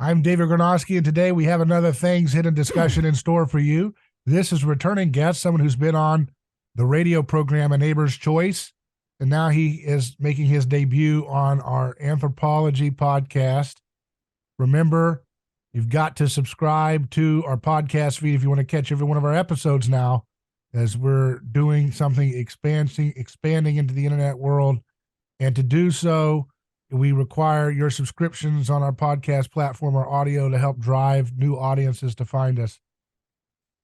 I'm David Gornoski, and today we have another Things Hidden discussion in store for you. This is returning guest, someone who's been on the radio program A Neighbor's Choice, and now he is making his debut on our anthropology podcast. Remember, you've got to subscribe to our podcast feed if you want to catch every one of our episodes now, as we're doing something expanding into the internet world. And to do so, we require your subscriptions on our podcast platform or audio to help drive new audiences to find us.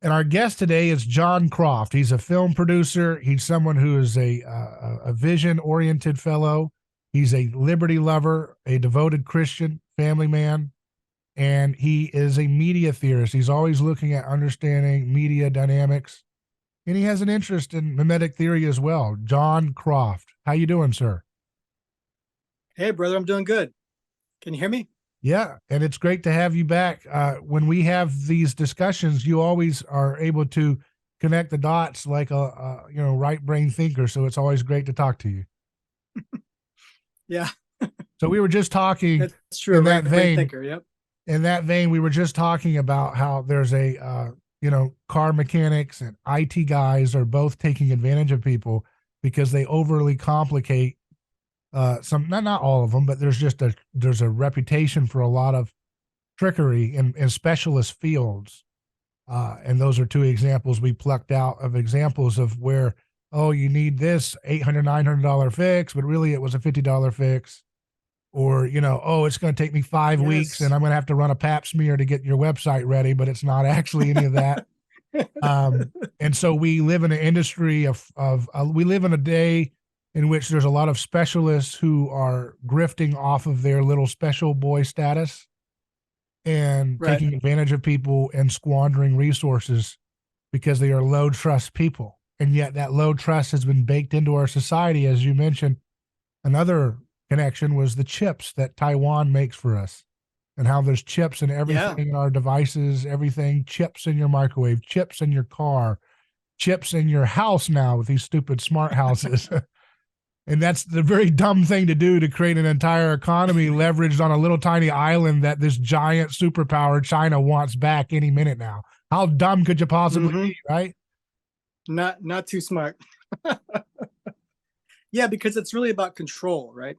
And our guest today is Jon Croft. He's a film producer. He's someone who is a vision-oriented fellow. He's a liberty lover, a devoted Christian, family man, and he is a media theorist. He's always looking at understanding media dynamics, and he has an interest in mimetic theory as well. Jon Croft, how you doing, sir? Hey, brother, I'm doing good. Can you hear me? Yeah, and it's great to have you back. When we have these discussions, you always are able to connect the dots like a right brain thinker. So it's always great to talk to you. Yeah. So we were just talking. That's true. In Right that vein, thinker. Yep. In that vein, we were just talking about how there's a car mechanics and IT guys are both taking advantage of people because they overly complicate. Not all of them, but there's a reputation for a lot of trickery in specialist fields. And those are two examples we plucked out of examples of where, you need this $800, $900 fix, but really it was a $50 fix. Or, it's going to take me 5 weeks and I'm going to have to run a pap smear to get your website ready, but it's not actually any of that. And so we live in an industry we live in a day in which there's a lot of specialists who are grifting off of their little special boy status and taking advantage of people and squandering resources because they are low trust people. And yet that low trust has been baked into our society. As you mentioned, another connection was the chips that Taiwan makes for us and how there's chips in everything in our devices, everything, chips in your microwave, chips in your car, chips in your house now with these stupid smart houses. And that's the very dumb thing to do, to create an entire economy leveraged on a little tiny island that this giant superpower China wants back any minute now. How dumb could you possibly be, right? Not too smart. Yeah, because it's really about control, right?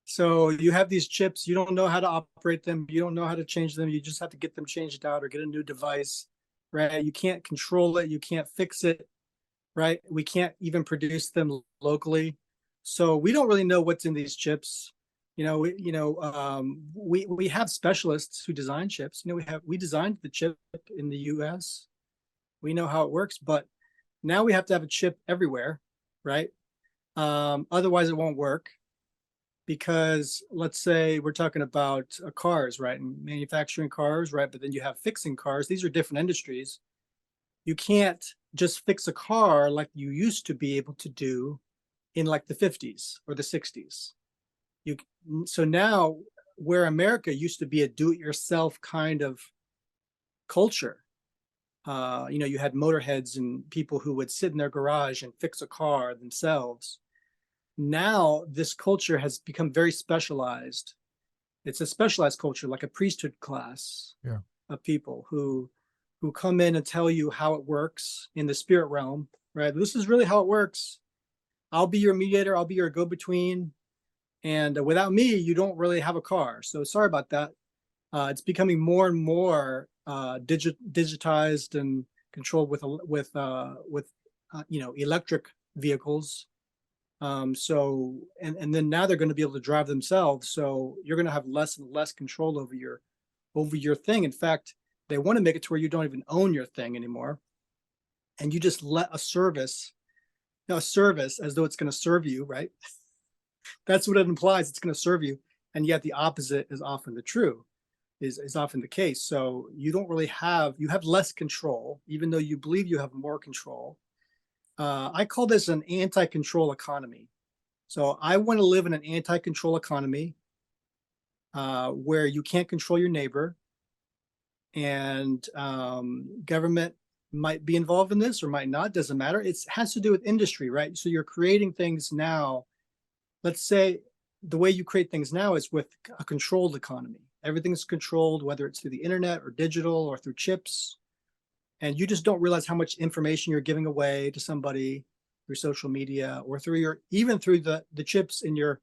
So you have these chips, you don't know how to operate them, you don't know how to change them, you just have to get them changed out or get a new device, right? You can't control it, you can't fix it, right? We can't even produce them locally. So we don't really know what's in these chips. We have specialists who design chips. We designed the chip in the US. We know how it works, but now we have to have a chip everywhere, right? Otherwise it won't work, because let's say we're talking about cars, right? And manufacturing cars, right? But then you have fixing cars. These are different industries. You can't just fix a car like you used to be able to do in like the 50s or the 60s. So now, where America used to be a do-it-yourself kind of culture, you had motorheads and people who would sit in their garage and fix a car themselves. Now this culture has become very specialized. It's a specialized culture, like a priesthood class of people who come in and tell you how it works in the spirit realm, right? This is really how it works. I'll be your mediator. I'll be your go-between. And without me, you don't really have a car. So sorry about that. It's becoming more and more digitized and controlled with electric vehicles. And then now they're going to be able to drive themselves. So you're going to have less and less control over your thing. In fact, they want to make it to where you don't even own your thing anymore. And you just let a service as though it's going to serve you, right? That's what it implies. It's going to serve you. And yet the opposite is often is often the case. So you have less control, even though you believe you have more control. I call this an anti-control economy. So I want to live in an anti-control economy where you can't control your neighbor, and government might be involved in this or might not, doesn't matter. It has to do with industry, right? So you're creating things now. Let's say the way you create things now is with a controlled economy. Everything's controlled, whether it's through the internet or digital or through chips. And you just don't realize how much information you're giving away to somebody through social media or through your, even through the chips in your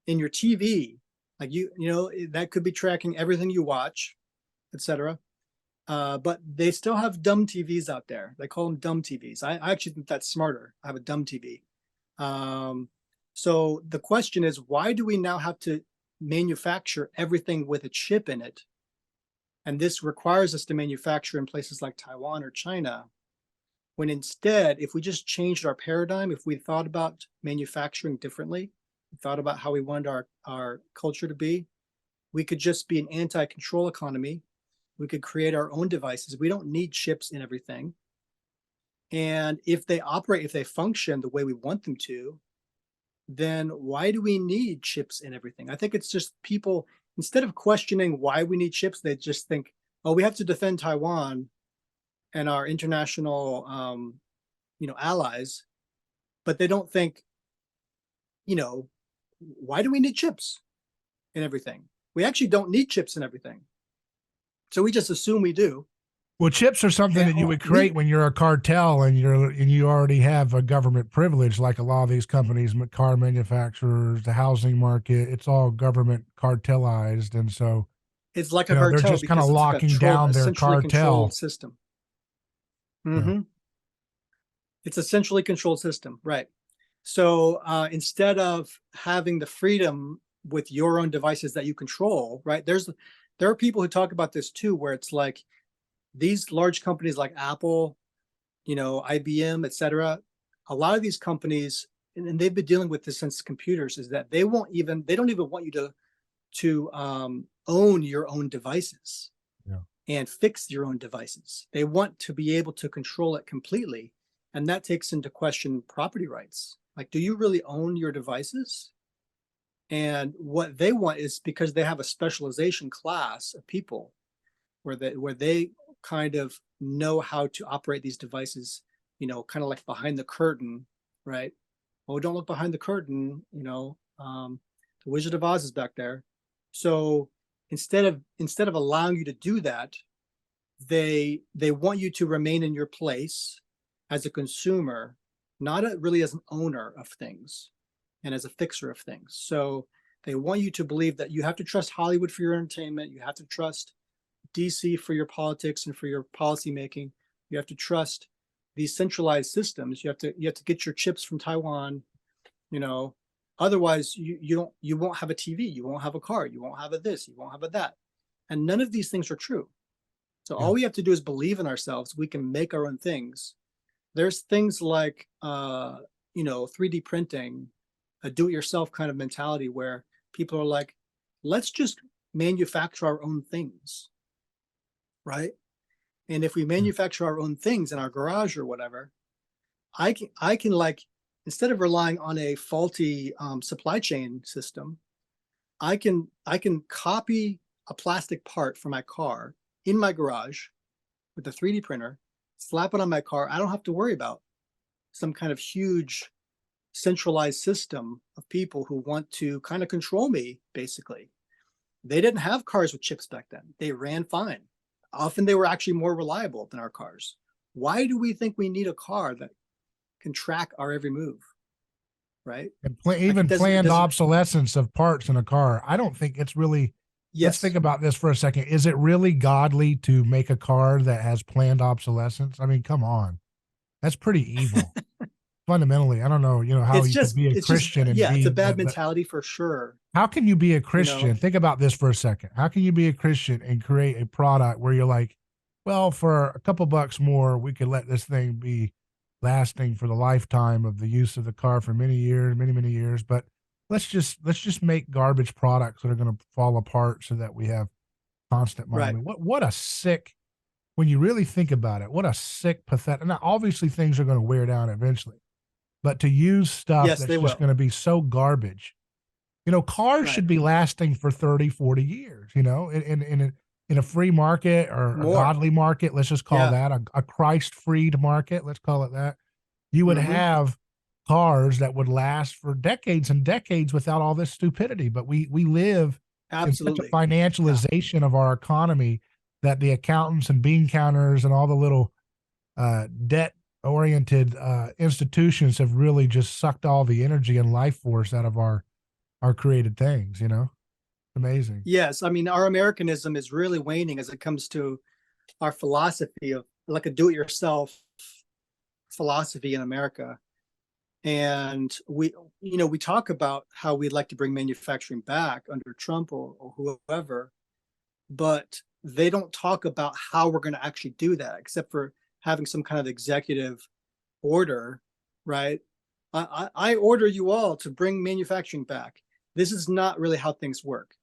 TV. Like that could be tracking everything you watch, etc. But they still have dumb TVs out there. They call them dumb TVs. I actually think that's smarter. I have a dumb TV. So the question is, why do we now have to manufacture everything with a chip in it? And this requires us to manufacture in places like Taiwan or China, when instead, if we just changed our paradigm, if we thought about manufacturing differently, thought about how we wanted our culture to be, we could just be an anti-control economy. We could create our own devices. We don't need chips in everything. And if they operate, if they function the way we want them to, then why do we need chips in everything? I think it's just people, instead of questioning why we need chips, they just think, oh, we have to defend Taiwan and our international, allies. But they don't think, why do we need chips in everything? We actually don't need chips in everything. So we just assume we do. Well, chips are something that you would create when you're a cartel and you already have a government privilege, like a lot of these companies, car manufacturers, the housing market. It's all government cartelized, and so it's like a cartel. They're just kind of locking down their cartel system. Mm-hmm. Yeah. It's a centrally controlled system, right? So instead of having the freedom with your own devices that you control, right? There are people who talk about this too, where it's like these large companies like Apple, IBM, et cetera, a lot of these companies, and they've been dealing with this since computers, is that they don't even want you to own your own devices and fix your own devices. They want to be able to control it completely. And that takes into question property rights. Like, do you really own your devices? And what they want is, because they have a specialization class of people where they kind of know how to operate these devices, kind of like behind the curtain, right? Oh, don't look behind the curtain, the Wizard of Oz is back there. So instead of allowing you to do that, they want you to remain in your place as a consumer, not really as an owner of things and as a fixer of things. So they want you to believe that you have to trust Hollywood for your entertainment. You have to trust DC for your politics and for your policy making. You have to trust these centralized systems. You have to get your chips from Taiwan. Otherwise you won't have a TV, you won't have a car, you won't have a this, you won't have a that. And none of these things are true. So all we have to do is believe in ourselves. We can make our own things. There's things like 3D printing, a do-it-yourself kind of mentality where people are like, let's just manufacture our own things, right? And if we manufacture our own things in our garage or whatever, I can like, instead of relying on a faulty supply chain system, I can copy a plastic part from my car in my garage with a 3D printer, slap it on my car. I don't have to worry about some kind of huge centralized system of people who want to kind of control me, basically. They didn't have cars with chips back then. They ran fine. Often they were actually more reliable than our cars. Why do we think we need a car that can track our every move, right? And planned obsolescence of parts in a car. I don't think it's really, let's think about this for a second. Is it really godly to make a car that has planned obsolescence? I mean, come on. That's pretty evil. Fundamentally, I don't know, how you could be a Christian and it's a bad mentality for sure. How can you be a Christian? Think about this for a second. How can you be a Christian and create a product where you're like, well, for a couple bucks more, we could let this thing be lasting for the lifetime of the use of the car for many years, many years. But let's just make garbage products that are going to fall apart so that we have constant money. Right. I mean, what a sick, when you really think about it, what a sick, pathetic. Now, obviously things are going to wear down eventually, but to use stuff that's just going to be so garbage, cars should be lasting for 30, 40 years, in a free market or a godly market. Let's just call that a Christ-freed market. Let's call it that. You would have cars that would last for decades and decades without all this stupidity. But we live in such a Absolutely. financialization of our economy that the accountants and bean counters and all the little debt oriented institutions have really just sucked all the energy and life force out of our created things, you know. Amazing. Yes, I mean, our Americanism is really waning as it comes to our philosophy of like a do-it-yourself philosophy in America. And we talk about how we'd like to bring manufacturing back under Trump or whoever, but they don't talk about how we're going to actually do that, except for having some kind of executive order, right? I order you all to bring manufacturing back. This is not really how things work.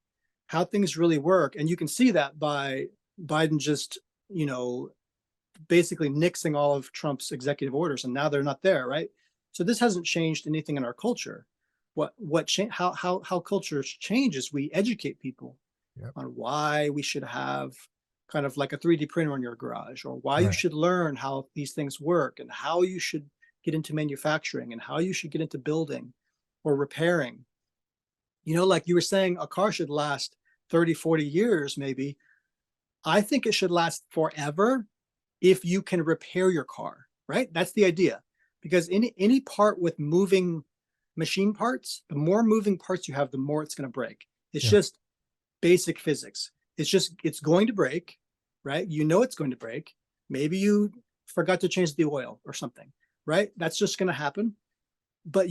How things really work, and you can see that by Biden just, basically nixing all of Trump's executive orders, and now they're not there, right? So this hasn't changed anything in our culture. How culture changes, we educate people on why we should have kind of like a 3D printer in your garage, or why you should learn how these things work, and how you should get into manufacturing, and how you should get into building or repairing. Like you were saying, a car should last 30, 40 years, maybe. I think it should last forever if you can repair your car, right? That's the idea. Because any part with moving machine parts, the more moving parts you have, the more it's going to break. It's just basic physics. It's going to break, right? It's going to break. Maybe you forgot to change the oil or something, right? That's just going to happen. But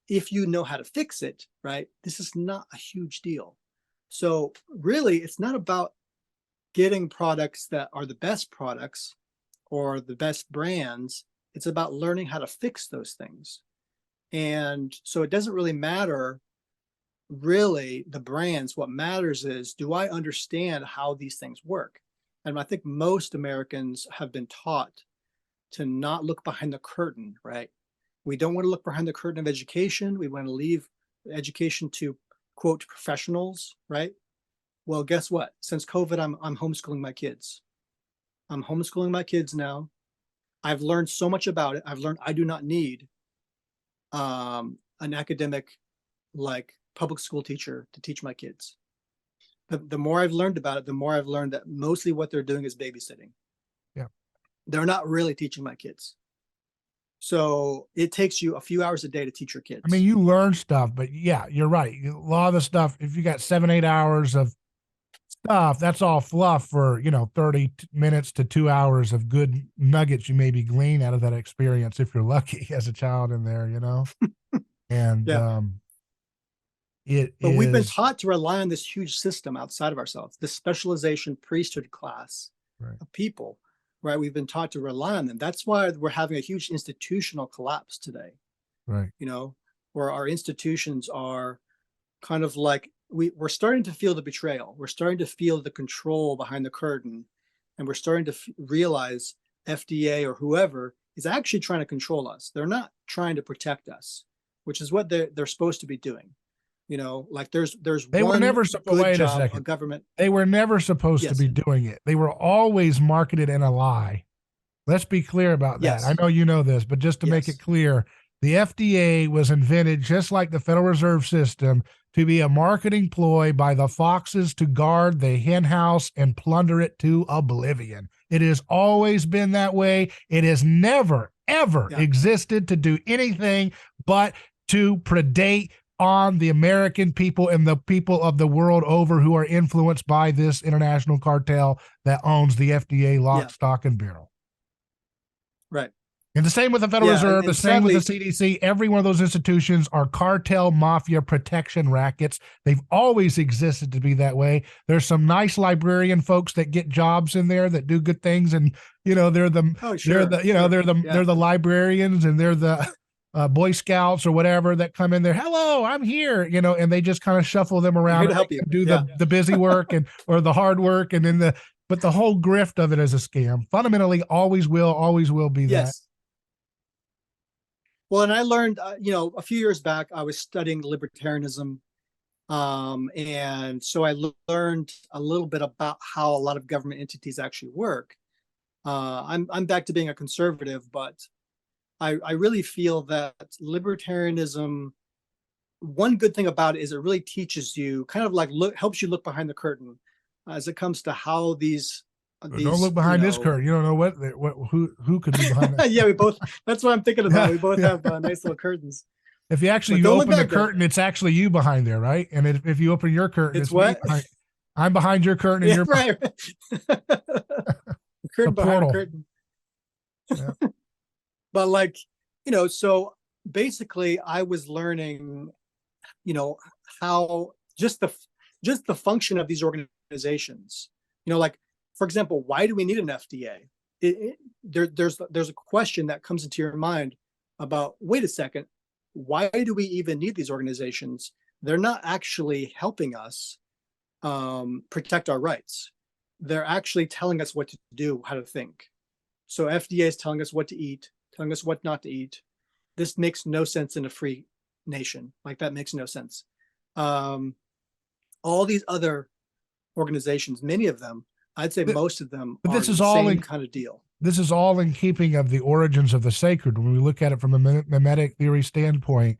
if you know how to fix it, right, this is not a huge deal. So really, it's not about getting products that are the best products or the best brands. It's about learning how to fix those things. And so it doesn't really matter, really, the brands. What matters is, do I understand how these things work? And I think most Americans have been taught to not look behind the curtain, right? We don't want to look behind the curtain of education. We want to leave education to, quote, professionals, right? Well, guess what? Since COVID, I'm homeschooling my kids. I'm homeschooling my kids now. I've learned so much about it. I've learned I do not need an academic, like public school teacher to teach my kids. The more I've learned about it, the more I've learned that mostly what they're doing is babysitting. Yeah. They're not really teaching my kids. So it takes you a few hours a day to teach your kids. I mean, you learn stuff, but yeah, you're right. A lot of the stuff, if you got 7-8 hours of stuff, that's all fluff for 30 minutes to 2 hours of good nuggets you maybe glean out of that experience if you're lucky as a child in there. And but we've been taught to rely on this huge system outside of ourselves, this specialization priesthood class of people, right? We've been taught to rely on them. That's why we're having a huge institutional collapse today, right? Where our institutions are kind of like, we're starting to feel the betrayal. We're starting to feel the control behind the curtain. And we're starting to realize FDA or whoever is actually trying to control us. They're not trying to protect us, which is what they're supposed to be doing. Like there's they one were never good wait job a second. of government. They were never supposed to be doing it. They were always marketed in a lie. Let's be clear about that. I know you know this, but just to make it clear, the FDA was invented just like the Federal Reserve System to be a marketing ploy by the foxes to guard the hen house and plunder it to oblivion. It has always been that way. It has never, ever existed to do anything but to predate on the American people and the people of the world over who are influenced by this international cartel that owns the FDA lock, stock, and barrel. Right. And the same with the Federal Reserve, the same with the CDC. Every one of those institutions are cartel mafia protection rackets. They've always existed to be that way. There's some nice librarian folks that get jobs in there that do good things, and they're the librarians, and they're the Boy Scouts or whatever that come in there. Hello, I'm here, and they just kind of shuffle them around to help you. Do the busy work or the hard work, and then but the whole grift of it is a scam. Fundamentally, always will be that. Yes. Well, and I learned, a few years back, I was studying libertarianism. And so I learned a little bit about how a lot of government entities actually work. I'm back to being a conservative, but I really feel that libertarianism one good thing about it is it really teaches you, kind of like helps you look behind the curtain as it comes to how these Don't look behind this curtain. You don't know who could be behind that. Yeah, we both. That's what I'm thinking about. Yeah, We both yeah. have nice little curtains. If you actually But you don't look open the back there. curtain, it's actually you behind there, right? And if you open your curtain, It's me what? behind. I'm behind your curtain, and Yeah, you're behind right. The curtain the behind the portal. curtain. Yeah. But like, you know, so basically I was learning, you know, how just the function of these organizations. You know, like, for example, why do we need an FDA? There's a question that comes into your mind about, wait a second, why do we even need these organizations? They're not actually helping us protect our rights. They're actually telling us what to do, how to think. So FDA is telling us what to eat, telling us what not to eat. This makes no sense in a free nation. Like, that makes no sense. All these other organizations, many of them, I'd say most of them, but are this is the all same in- kind of deal. This is all in keeping of the origins of the sacred. When we look at it from a mimetic theory standpoint,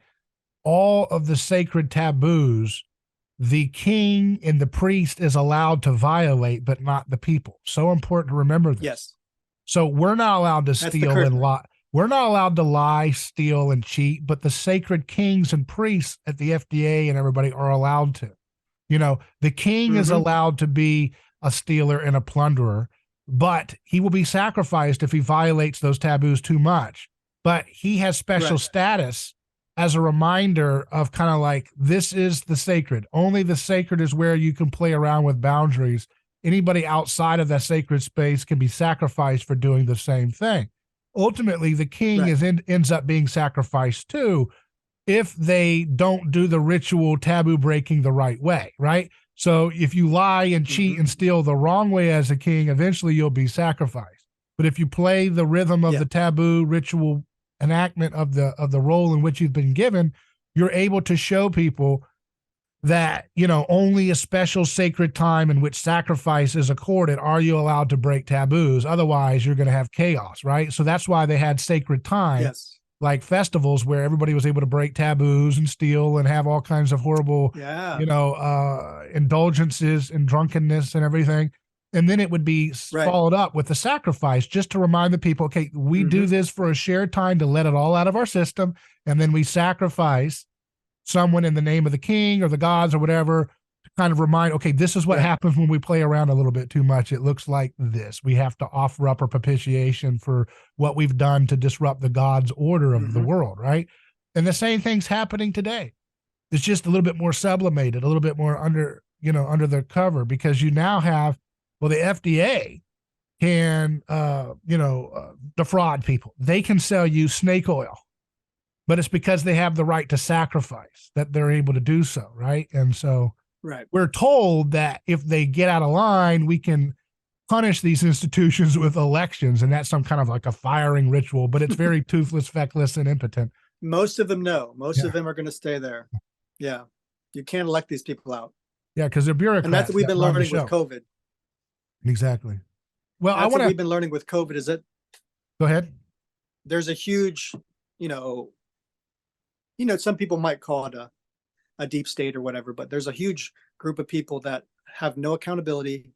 all of the sacred taboos, the king and the priest is allowed to violate, but not the people. So important to remember this. Yes. So we're not allowed to That's the steal and curtain. lie. We're not allowed to lie, steal, and cheat, but the sacred kings and priests at the FDA and everybody are allowed to. You know, the king is allowed to be a stealer and a plunderer, but he will be sacrificed if he violates those taboos too much. But he has special status as a reminder of kind of like, this is the sacred. Only the sacred is where you can play around with boundaries. Anybody outside of that sacred space can be sacrificed for doing the same thing. Ultimately, the king ends up being sacrificed too, if they don't do the ritual taboo breaking the right way, right? So if you lie and cheat and steal the wrong way as a king, eventually you'll be sacrificed. But if you play the rhythm of the taboo ritual enactment of the role in which you've been given, you're able to show people that, you know, only a special sacred time in which sacrifice is accorded are you allowed to break taboos. Otherwise, you're going to have chaos, right? So that's why they had sacred time, like festivals where everybody was able to break taboos and steal and have all kinds of horrible, you know, indulgences and drunkenness and everything. And then it would be followed up with the sacrifice, just to remind the people, okay, we do this for a shared time to let it all out of our system. And then we sacrifice someone in the name of the king or the gods or whatever, to kind of remind, okay, this is what happens when we play around a little bit too much. It looks like this. We have to offer up our propitiation for what we've done to disrupt the God's order of the world, right? And the same thing's happening today. It's just a little bit more sublimated, a little bit more under, you know, under the cover, because you now have, well, the FDA can, defraud people. They can sell you snake oil, but it's because they have the right to sacrifice that they're able to do so, right? And so we're told that if they get out of line, we can punish these institutions with elections, and that's some kind of like a firing ritual, but it's very toothless, feckless, and impotent. Most of them know. Most of them are going to stay there. Yeah. You can't elect these people out. Yeah, because they're bureaucrats. And that's what we've been learning with COVID. Exactly. Well, that's what we've been learning with COVID is that. Go ahead. There's a huge, some people might call it a deep state or whatever, but there's a huge group of people that have no accountability,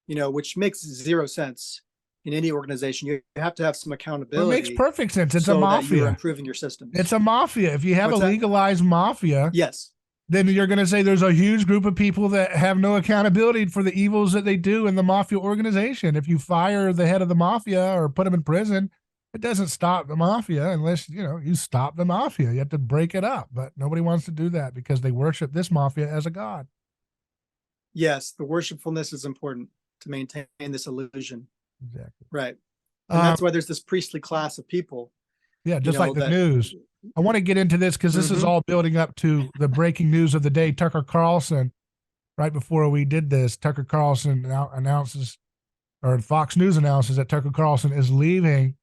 which makes zero sense in any organization. You have to have some accountability. It makes perfect sense. It's a mafia. You're improving your systems. It's a mafia. If you have a legalized mafia, then you're going to say there's a huge group of people that have no accountability for the evils that they do in the mafia organization. If you fire the head of the mafia or put him in prison, it doesn't stop the mafia unless, you stop the mafia. You have to break it up, but nobody wants to do that because they worship this mafia as a god. Yes, the worshipfulness is important to maintain this illusion. Exactly. Right. And that's why there's this priestly class of people. Yeah, just like the news. I want to get into this because this is all building up to the breaking news of the day. Tucker Carlson, right before we did this, Tucker Carlson announces, or Fox News announces that Tucker Carlson is leaving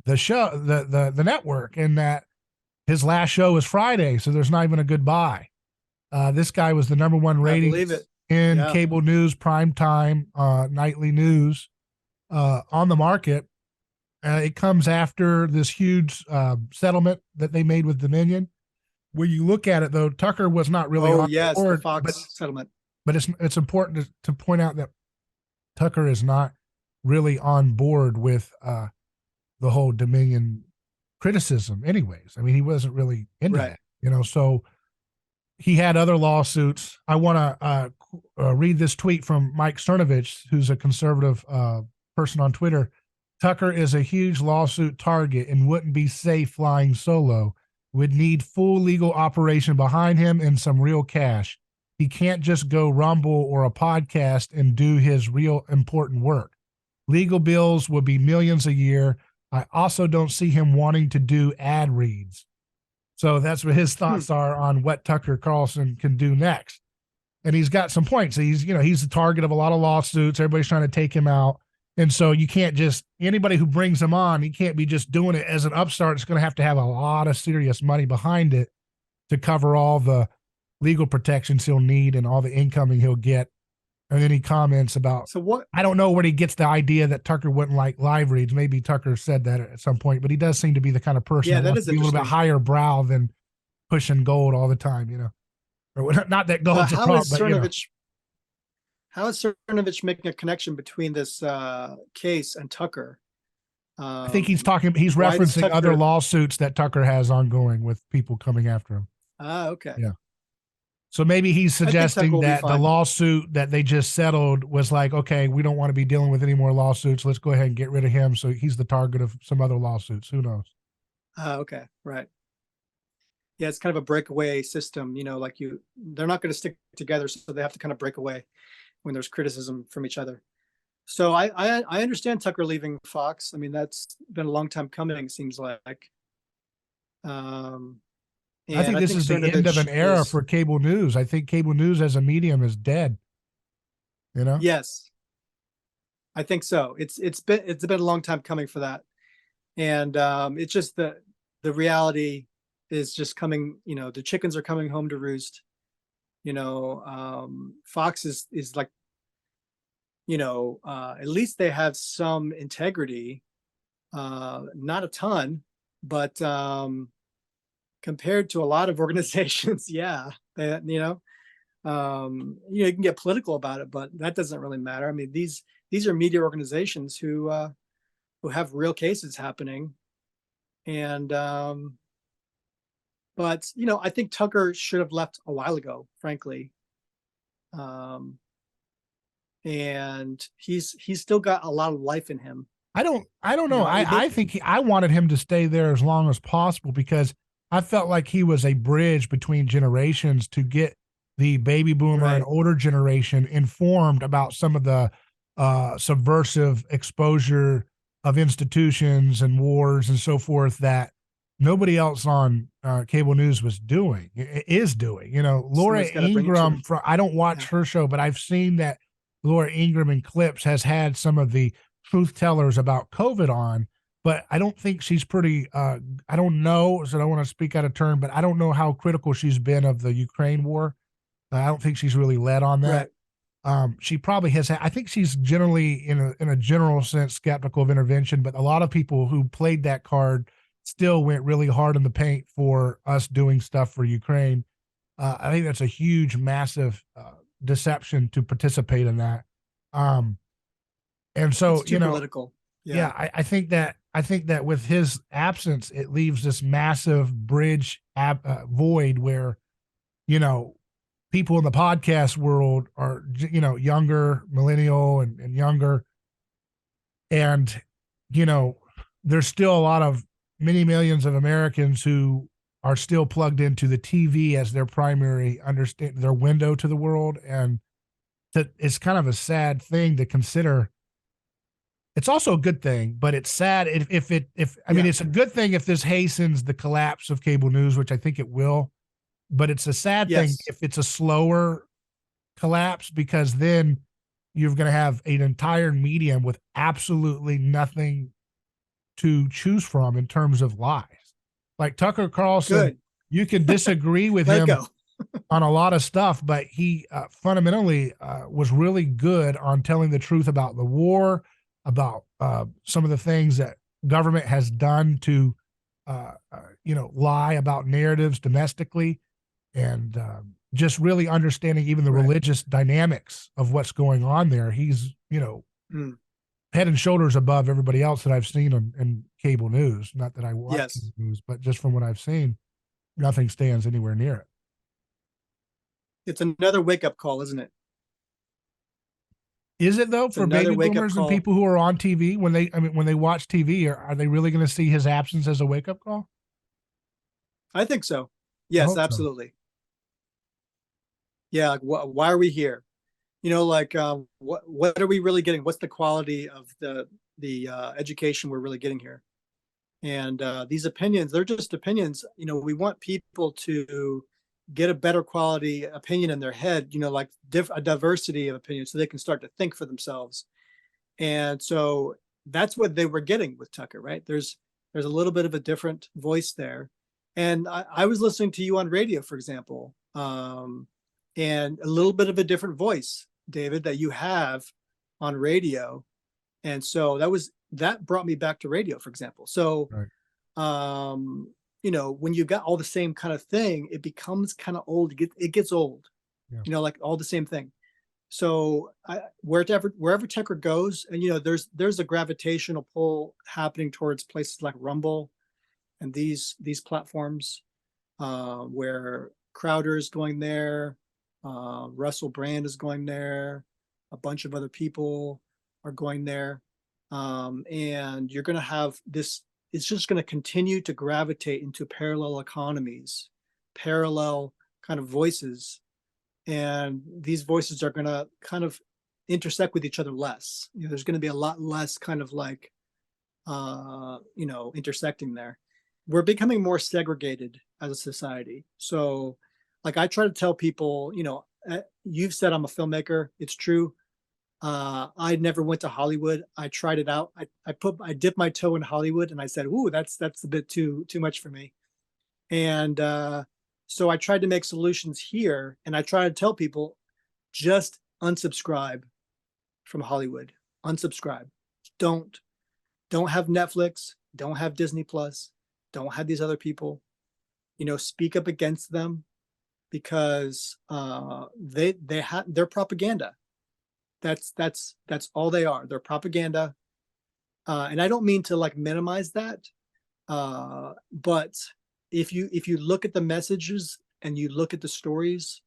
the show, the network, and that his last show is Friday, so there's not even a goodbye. This guy was the #1 rating in cable news, primetime, nightly news on the market. It comes after this huge settlement that they made with Dominion. when you look at it, though, Tucker was not really Oh on yes, the board, Fox settlement. but it's important to point out that Tucker is not really on board with the whole Dominion criticism anyways. I mean, he wasn't really into Right. that, you know, so he had other lawsuits. I want to read this tweet from Mike Cernovich, who's a conservative person on Twitter. Tucker is a huge lawsuit target and wouldn't be safe flying solo. Would need full legal operation behind him and some real cash. He can't just go Rumble or a podcast and do his real important work. Legal bills would be millions a year. I also don't see him wanting to do ad reads. So that's what his thoughts are on what Tucker Carlson can do next. And he's got some points. He's the target of a lot of lawsuits. Everybody's trying to take him out. And so you can't just, anybody who brings him on, he can't be just doing it as an upstart. It's going to have a lot of serious money behind it to cover all the legal protections he'll need and all the incoming he'll get. And then he comments about, so what, I don't know where he gets the idea that Tucker wouldn't like live reads. Maybe Tucker said that at some point, but he does seem to be the kind of person that wants to be a little bit higher brow than pushing gold all the time, you know, or not that gold's a problem, but you know. How is Cernovich making a connection between this case and Tucker? I think he's referencing other lawsuits that Tucker has ongoing with people coming after him. Ah, okay. Yeah. So maybe he's suggesting that the lawsuit that they just settled was like, okay, we don't want to be dealing with any more lawsuits. Let's go ahead and get rid of him. So he's the target of some other lawsuits. Who knows? Okay. Right. Yeah. It's kind of a breakaway system, you know, like they're not going to stick together. So they have to kind of break away when there's criticism from each other. So I understand Tucker leaving Fox. I mean, that's been a long time coming, seems like. I think this is the end of an era for cable news. I think cable news as a medium is dead. You know? Yes. I think so. It's been a long time coming for that. And it's just the reality is just coming, you know, the chickens are coming home to roost. You know, Fox is like, you know, at least they have some integrity, not a ton, but compared to a lot of organizations, yeah, you know, you can get political about it, but that doesn't really matter. I mean, these are media organizations who have real cases happening, and but you know, I think Tucker should have left a while ago, frankly. And he's still got a lot of life in him. I don't know. I think I wanted him to stay there as long as possible because I felt like he was a bridge between generations to get the baby boomer and older generation informed about some of the subversive exposure of institutions and wars and so forth that nobody else on cable news is doing. You know, Laura Ingraham, I don't watch her show, but I've seen that Laura Ingraham in clips has had some of the truth tellers about COVID on, but I don't think she's pretty, I don't know, so I don't want to speak out of turn, but I don't know how critical she's been of the Ukraine war. I don't think she's really led on that. She probably has, I think she's generally in a general sense skeptical of intervention, but a lot of people who played that card still went really hard in the paint for us doing stuff for Ukraine. I think that's a huge, massive deception to participate in that. And so, it's too political. Yeah, I think that with his absence, it leaves this massive bridge void where, you know, people in the podcast world are, you know, younger, millennial and younger. And, you know, there's still a lot of many millions of Americans who are still plugged into the TV as their primary their window to the world. And that it's kind of a sad thing to consider. It's also a good thing, but it's sad if I mean, it's a good thing if this hastens the collapse of cable news, which I think it will, but it's a sad thing if it's a slower collapse, because then you're going to have an entire medium with absolutely nothing to choose from in terms of lies. Like Tucker Carlson, you can disagree with him on a lot of stuff, but he fundamentally was really good on telling the truth about the war, about some of the things that government has done to, lie about narratives domestically, and just really understanding even the Right. religious dynamics of what's going on there. He's, Mm. head and shoulders above everybody else that I've seen in cable news. Not that I watch Yes. cable news, but just from what I've seen, nothing stands anywhere near it. It's another wake up call, isn't it? Is it though It's for another baby wake up boomers and call. people who are on TV when they watch TV, are they really going to see his absence as a wake up call? I think so. I Yes, hope so. absolutely. Yeah. Like, why are we here? What are we really getting? What's the quality of the education we're really getting here? And these opinions, they're just opinions. We want people to get a better quality opinion in their head, like a diversity of opinions so they can start to think for themselves. And so that's what they were getting with Tucker, right? There's a little bit of a different voice there. And I was listening to you on radio, for example, and a little bit of a different voice, David, that you have on radio. And so that brought me back to radio, for example. So Right. when you got all the same kind of thing, it becomes kind of old. It gets old, Yeah. like all the same thing. So wherever Tucker goes, and there's a gravitational pull happening towards places like Rumble and these platforms, where Crowder is going there, Russell Brand is going there, a bunch of other people are going there, and you're going to have this. It's just going to continue to gravitate into parallel economies, parallel kind of voices, and these voices are going to kind of intersect with each other less. There's going to be a lot less kind of like intersecting there. We're becoming more segregated as a society. So like I try to tell people, you've said I'm a filmmaker. It's true. I never went to Hollywood. I tried it out. I dipped my toe in Hollywood, and I said, "Ooh, that's a bit too much for me." And so I tried to make solutions here, and I try to tell people, just unsubscribe from Hollywood. Unsubscribe. Don't have Netflix. Don't have Disney Plus. Don't have these other people. Speak up against them, because they're propaganda. That's all they are. They're propaganda, and I don't mean to like minimize that, but if you look at the messages and you look at the stories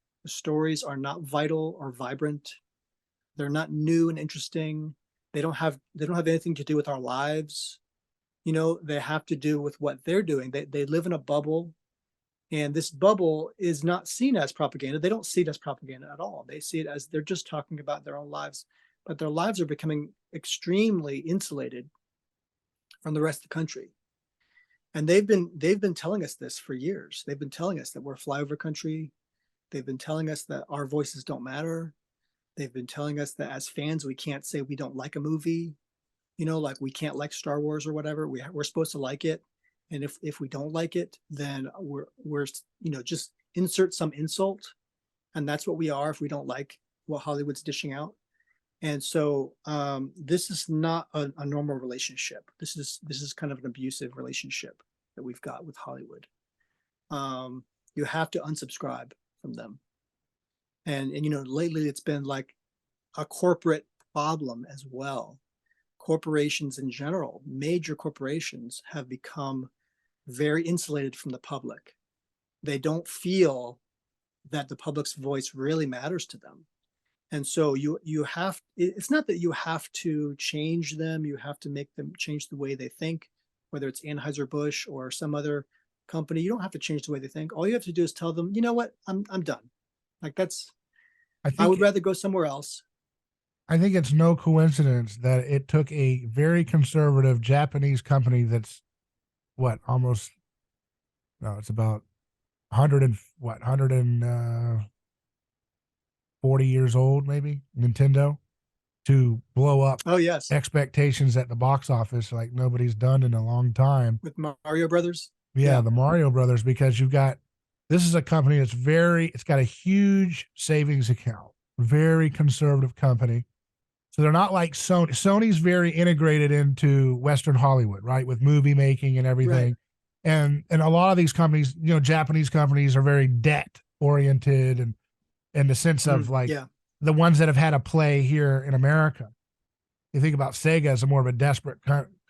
are not vital or vibrant. They're not new and interesting. They don't have anything to do with our lives. They have to do with what they're doing. They live in a bubble. And this bubble is not seen as propaganda. They don't see it as propaganda at all. They see it as they're just talking about their own lives, but their lives are becoming extremely insulated from the rest of the country. And they've been telling us this for years. They've been telling us that we're a flyover country. They've been telling us that our voices don't matter. They've been telling us that as fans, we can't say we don't like a movie. Like we can't like Star Wars or whatever. We're supposed to like it. And if we don't like it, then we're just insert some insult, and that's what we are if we don't like what Hollywood's dishing out. And so this is not a normal relationship. This is kind of an abusive relationship that we've got with Hollywood. You have to unsubscribe from them, and lately it's been like a corporate problem as well. Corporations in general, major corporations, have become very insulated from the public. They don't feel that the public's voice really matters to them. And so you have, it's not that you have to change them, you have to make them change the way they think, whether it's Anheuser-Busch or some other company. You don't have to change the way they think. All you have to do is tell them, you know what, I'm done. Like I would rather go somewhere else. I think it's no coincidence that it took a very conservative Japanese company that's almost, no, it's about 140 years old, maybe, Nintendo, to blow up Oh yes, expectations at the box office like nobody's done in a long time. with Mario Brothers. Yeah, the Mario Brothers, because this is a company it's got a huge savings account, very conservative company. So they're not like Sony. Sony's very integrated into Western Hollywood, right? With movie making and everything. Right. And a lot of these companies, Japanese companies are very debt oriented, and in the sense of like Yeah. the ones that have had a play here in America. You think about Sega as a more of a desperate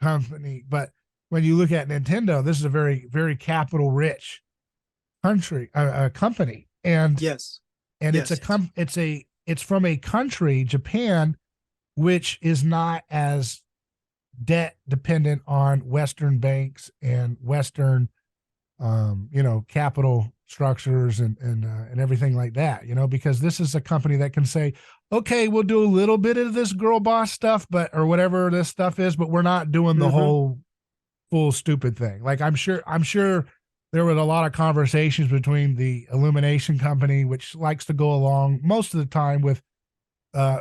company, but when you look at Nintendo, this is a very, very capital rich company, and Yes. it's Yes. it's from a country, Japan, which is not as debt dependent on Western banks and Western, capital structures and everything like that. Because this is a company that can say, okay, we'll do a little bit of this girl boss stuff, or whatever this stuff is, but we're not doing the Mm-hmm. whole full stupid thing. Like I'm sure there was a lot of conversations between the Illumination company, which likes to go along most of the time with, uh,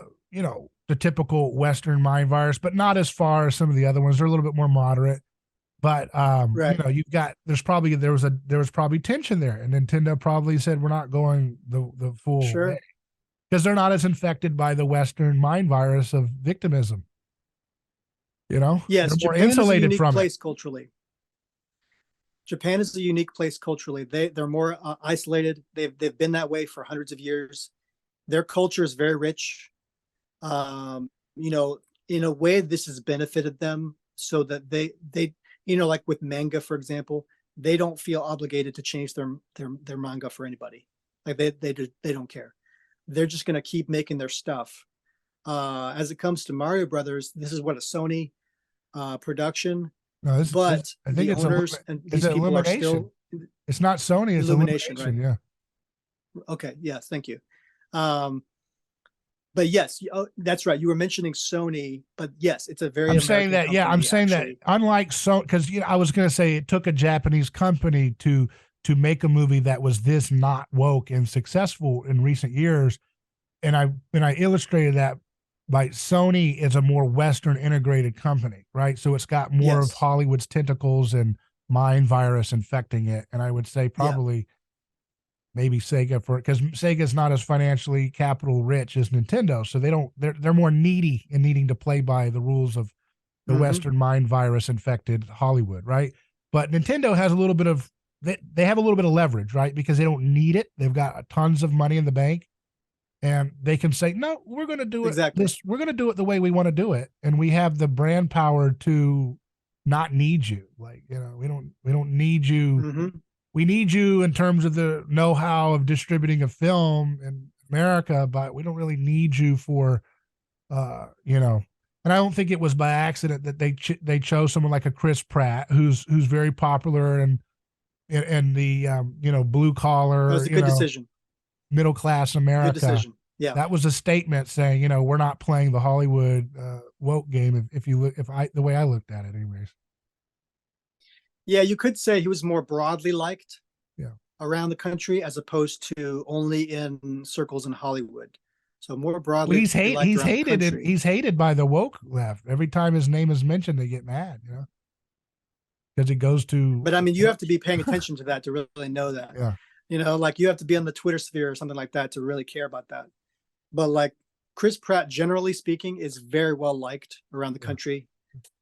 the typical Western mind virus, but not as far as some of the other ones. They're a little bit more moderate. But Right. there was probably tension there, and Nintendo probably said we're not going the full way Sure. because they're not as infected by the Western mind virus of victimism. Yes, They're more Japan is a insulated unique from it. place culturally. Japan is a unique place culturally. They're more isolated. They've been that way for hundreds of years. Their culture is very rich. You know, in a way, this has benefited them so that they like with manga, for example, they don't feel obligated to change their manga for anybody. Like they don't care. They're just gonna keep making their stuff. As it comes to Mario Brothers, this is what a Sony production, No, but I think the owners and it's these an people are Illumination. still It's not Sony, it's Illumination, right? Illumination. Yeah. Okay, yes, thank you. Um, but yes, that's right. You were mentioning Sony, but yes, it's a very I'm saying American that, yeah, I'm company, saying that actually. unlike because I was going to say it took a Japanese company to make a movie that was this not woke and successful in recent years, and I illustrated that by Sony is a more Western integrated company, right? So it's got more of Yes, Hollywood's tentacles and mind virus infecting it, and I would say yeah, probably maybe Sega because Sega's not as financially capital rich as Nintendo, so they're more needy in needing to play by the rules of the hmm, Western mind virus infected Hollywood, right? But Nintendo has a little bit of they have a little bit of leverage, right? Because they don't need it. They've got tons of money in the bank, and they can say, "No, we're going to do it exactly. this. We're going to do it the way we want to do it," and we have the brand power to not need you. Like we don't need you. Hmm. We need you in terms of the know-how of distributing a film in America, but we don't really need you for uh, you know, and I don't think it was by accident that they chose someone like a Chris Pratt, who's very popular in the blue That collar, was a good decision. middle class Good America. decision. Yeah, That was a statement saying, we're not playing the Hollywood woke game. If you look, if I the way I looked at it, anyways. yeah. You could say he was more broadly liked Yeah. around the country as opposed to only in circles in Hollywood. So more Well, broadly liked he's around the hated and country. he's hated by the woke left. Every time his name is mentioned, they get mad, because it goes to But I mean, you have to be paying attention to that to really know that. yeah, Like you have to be on the Twitter sphere or something like that to really care about that. But like Chris Pratt, generally speaking, is very well liked around the yeah, country,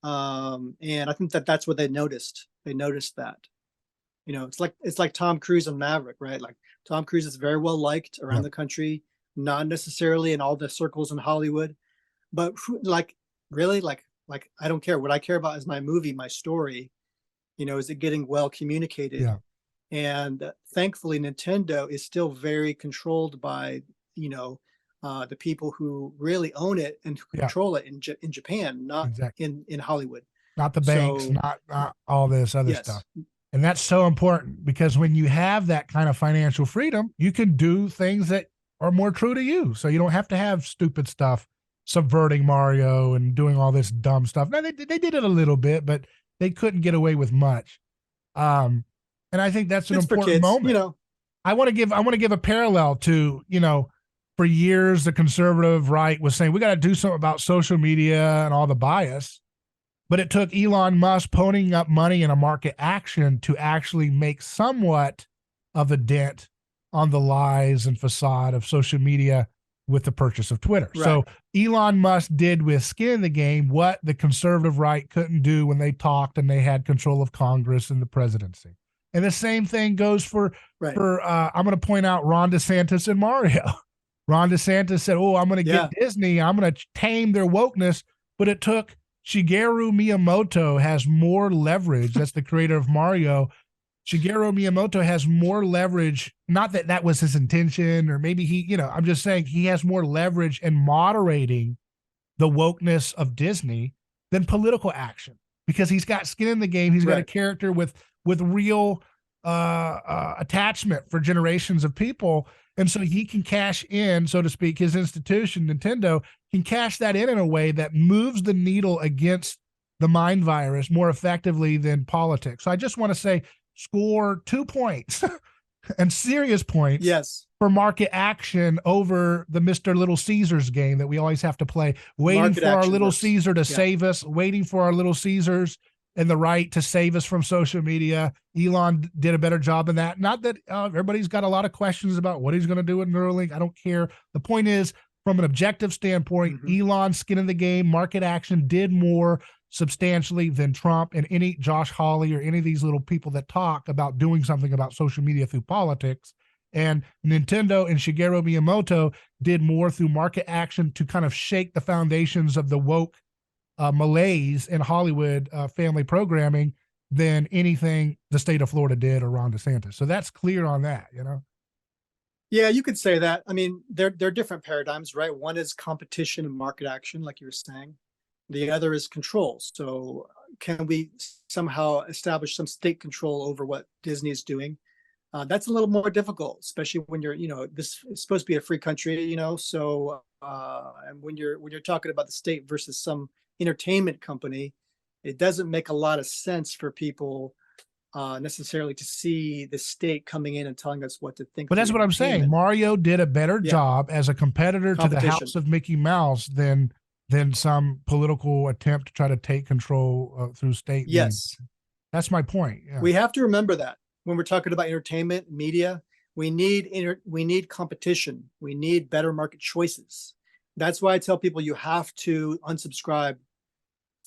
and I think that that's what they noticed. They noticed that. It's like Tom Cruise and Maverick, right? Like Tom Cruise is very well liked around yeah, the country, not necessarily in all the circles in Hollywood, but like really, like I don't care. What I care about is my movie, my story. Is it getting well communicated? yeah, And thankfully, Nintendo is still very controlled by the people who really own it and who yeah, control it in Japan, not exactly. in Hollywood. Not the banks, So not all this other stuff. yes, And that's so important because when you have that kind of financial freedom, you can do things that are more true to you. So you don't have to have stupid stuff subverting Mario and doing all this dumb stuff. Now they did it a little bit, but they couldn't get away with much. Um, and I think that's an it's for important kids. moment. I want to give a parallel to, for years the conservative right was saying we got to do something about social media and all the bias. But it took Elon Musk ponying up money in a market action to actually make somewhat of a dent on the lies and facade of social media with the purchase of Twitter. Right. So Elon Musk did with skin in the game what the conservative right couldn't do when they talked and they had control of Congress and the presidency. And the same thing goes for I'm going to point out Ron DeSantis and Mario. Ron DeSantis said, "Oh, I'm going to get Disney. I'm going to tame their wokeness," but it took Shigeru Miyamoto has more leverage. That's the creator of Mario. Shigeru Miyamoto has more leverage. Not that that was his intention, or maybe he, you know, I'm just saying he has more leverage in moderating the wokeness of Disney than political action, because he's got skin in the game. He's got a character with real attachment for generations of people. And so he can cash in, so to speak, his institution, Nintendo, can cash that in a way that moves the needle against the mind virus more effectively than politics. So I just want to say, score 2 points and serious points for market action over the Mr. Little Caesars game that we always have to play, waiting market for our Little Caesar to save us, waiting for our Little Caesars and the right to save us from social media. Elon did a better job than that. Not that everybody's got a lot of questions about what he's going to do with Neuralink. I don't care. The point is, from an objective standpoint, Elon's skin in the game, market action did more substantially than Trump and any Josh Hawley or any of these little people that talk about doing something about social media through politics. And Nintendo and Shigeru Miyamoto did more through market action to kind of shake the foundations of the woke malaise in Hollywood family programming than anything the state of Florida did or Ron DeSantis. So that's clear on that, you know? Yeah, you could say that. I mean, they're different paradigms, right? One is competition and market action, like you were saying. The other is control. So can we somehow establish some state control over what Disney is doing? That's a little more difficult, especially when you're, you know, this is supposed to be a free country, you know. So and when you're talking about the state versus some entertainment company, it doesn't make a lot of sense for people necessarily to see the state coming in and telling us what to think. But that's what I'm saying. Mario did a better job as a competitor to the House of Mickey Mouse than some political attempt to try to take control through state. Yes. That's my point. Yeah. We have to remember that when we're talking about entertainment, media, we need competition. We need better market choices. That's why I tell people you have to unsubscribe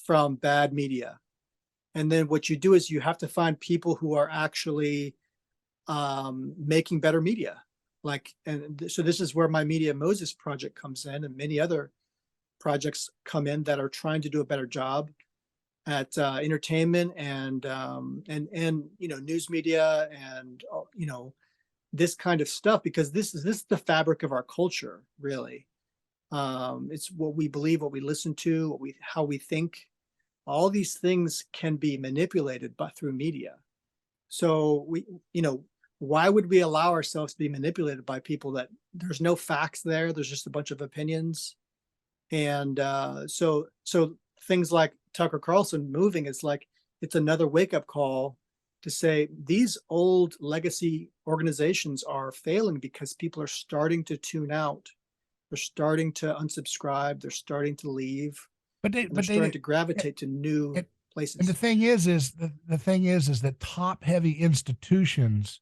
from bad media. And then what you do is you have to find people who are actually making better media. So this is where my Media Moses project comes in, and many other projects come in that are trying to do a better job at entertainment and you know, news media and you know, this kind of stuff, because this is the fabric of our culture, really. It's what we believe, what we listen to, how we think. All these things can be manipulated through media. So you know, why would we allow ourselves to be manipulated by people that there's no facts there? There's just a bunch of opinions. And so things like Tucker Carlson moving, it's another wake up call to say these old legacy organizations are failing because people are starting to tune out. They're starting to unsubscribe. They're starting to leave. But they're starting to gravitate to new places. And the thing is that top heavy institutions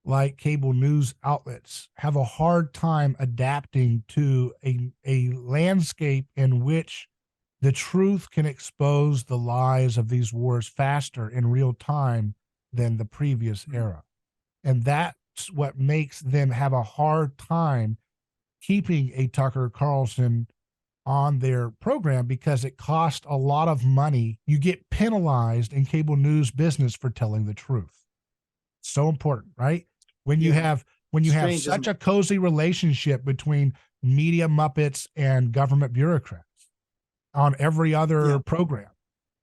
like cable news outlets have a hard time adapting to a landscape in which the truth can expose the lies of these wars faster in real time than the previous era. And that's what makes them have a hard time keeping a Tucker Carlson on their program, because it costs a lot of money. You get penalized in cable news business for telling the truth. So important, right? When you have such a cozy relationship between media muppets and government bureaucrats on every other program,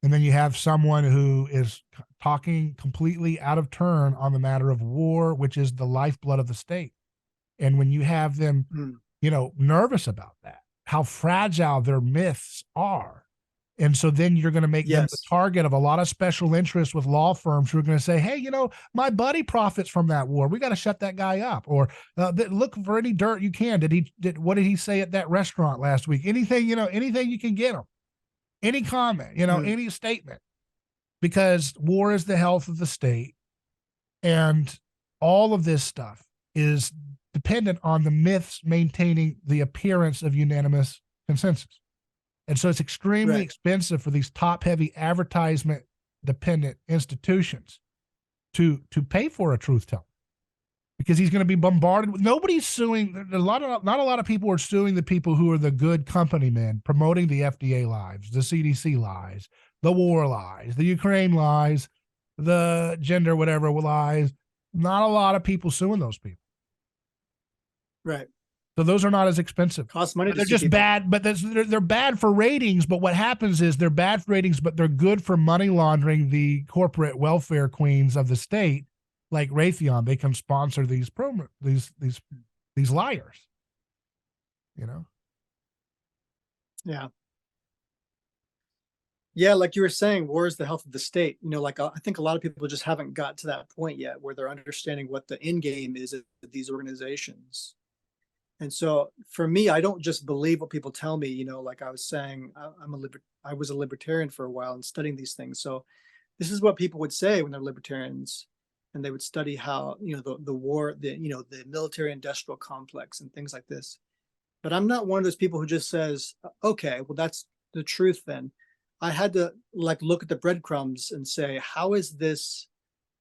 and then you have someone who is talking completely out of turn on the matter of war, which is the lifeblood of the state. And when you have them, you know, nervous about that, how fragile their myths are. And so then you're going to make them the target of a lot of special interests with law firms who are going to say, hey, you know, my buddy profits from that war. We got to shut that guy up. Or look for any dirt you can. What did he say at that restaurant last week? Anything, you know, anything you can get him. Any comment, you know, any statement. Because war is the health of the state. And all of this stuff is dependent on the myths maintaining the appearance of unanimous consensus. And so it's extremely Right. expensive for these top-heavy advertisement dependent institutions to pay for a truth teller, because he's going to be bombarded with, nobody's suing. Not a lot of people are suing the people who are the good company men promoting the FDA lies, the CDC lies, the war lies, the Ukraine lies, the gender whatever lies. Not a lot of people suing those people. Right. So those are not as expensive. Costs money But to they're sue just people. bad. But they're bad for ratings. But what happens is they're bad for ratings, but they're good for money laundering the corporate welfare queens of the state, like Raytheon. They can sponsor these these liars. You know. Yeah. Yeah, like you were saying, war is the health of the state. You know, like I think a lot of people just haven't got to that point yet where they're understanding what the end game is of these organizations. And so for me, I don't just believe what people tell me. You know, like I was saying, I was a libertarian for a while and studying these things. So this is what people would say when they're libertarians, and they would study how, you know, the war, the military industrial complex and things like this. But I'm not one of those people who just says, okay, well, that's the truth then. I had to like look at the breadcrumbs and say, how is this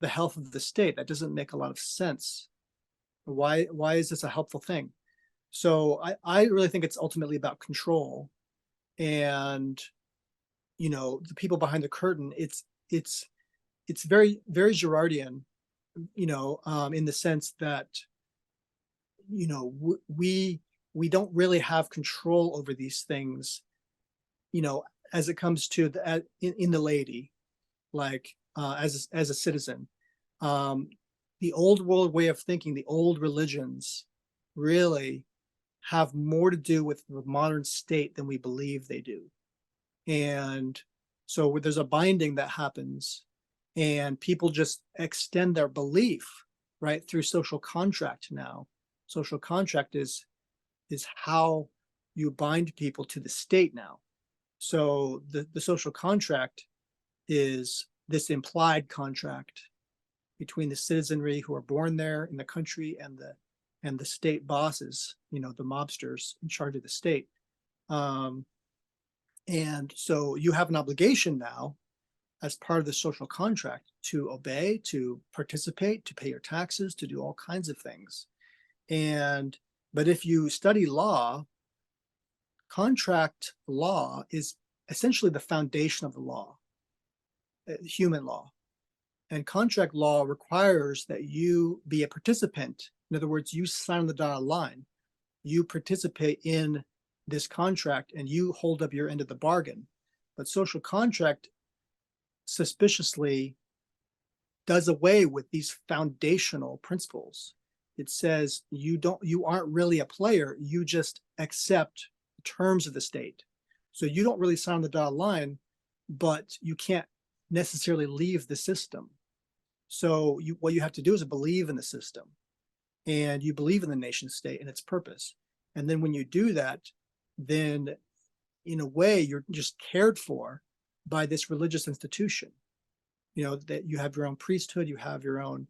the health of the state? That doesn't make a lot of sense. Why is this a helpful thing? So I really think it's ultimately about control. And, you know, the people behind the curtain, it's very, very Girardian, you know, in the sense that, you know, we don't really have control over these things, you know, as it comes to in the laity, like as a citizen. The old world way of thinking, the old religions really have more to do with the modern state than we believe they do. And so there's a binding that happens, and people just extend their belief right through social contract now. Social contract is how you bind people to the state now. So the social contract is this implied contract between the citizenry who are born there in the country and the state bosses, you know, the mobsters in charge of the state. And so you have an obligation now as part of the social contract to obey, to participate, to pay your taxes, to do all kinds of things. But if you study law, contract law is essentially the foundation of the law, human law. And contract law requires that you be a participant. In other words, you sign on the dotted line, you participate in this contract, and you hold up your end of the bargain. But social contract suspiciously does away with these foundational principles. It says you aren't really a player, you just accept the terms of the state. So you don't really sign on the dotted line, but you can't necessarily leave the system. So what you have to do is believe in the system, and you believe in the nation state and its purpose. And then when you do that, then in a way you're just cared for by this religious institution. You know, that you have your own priesthood, you have your own,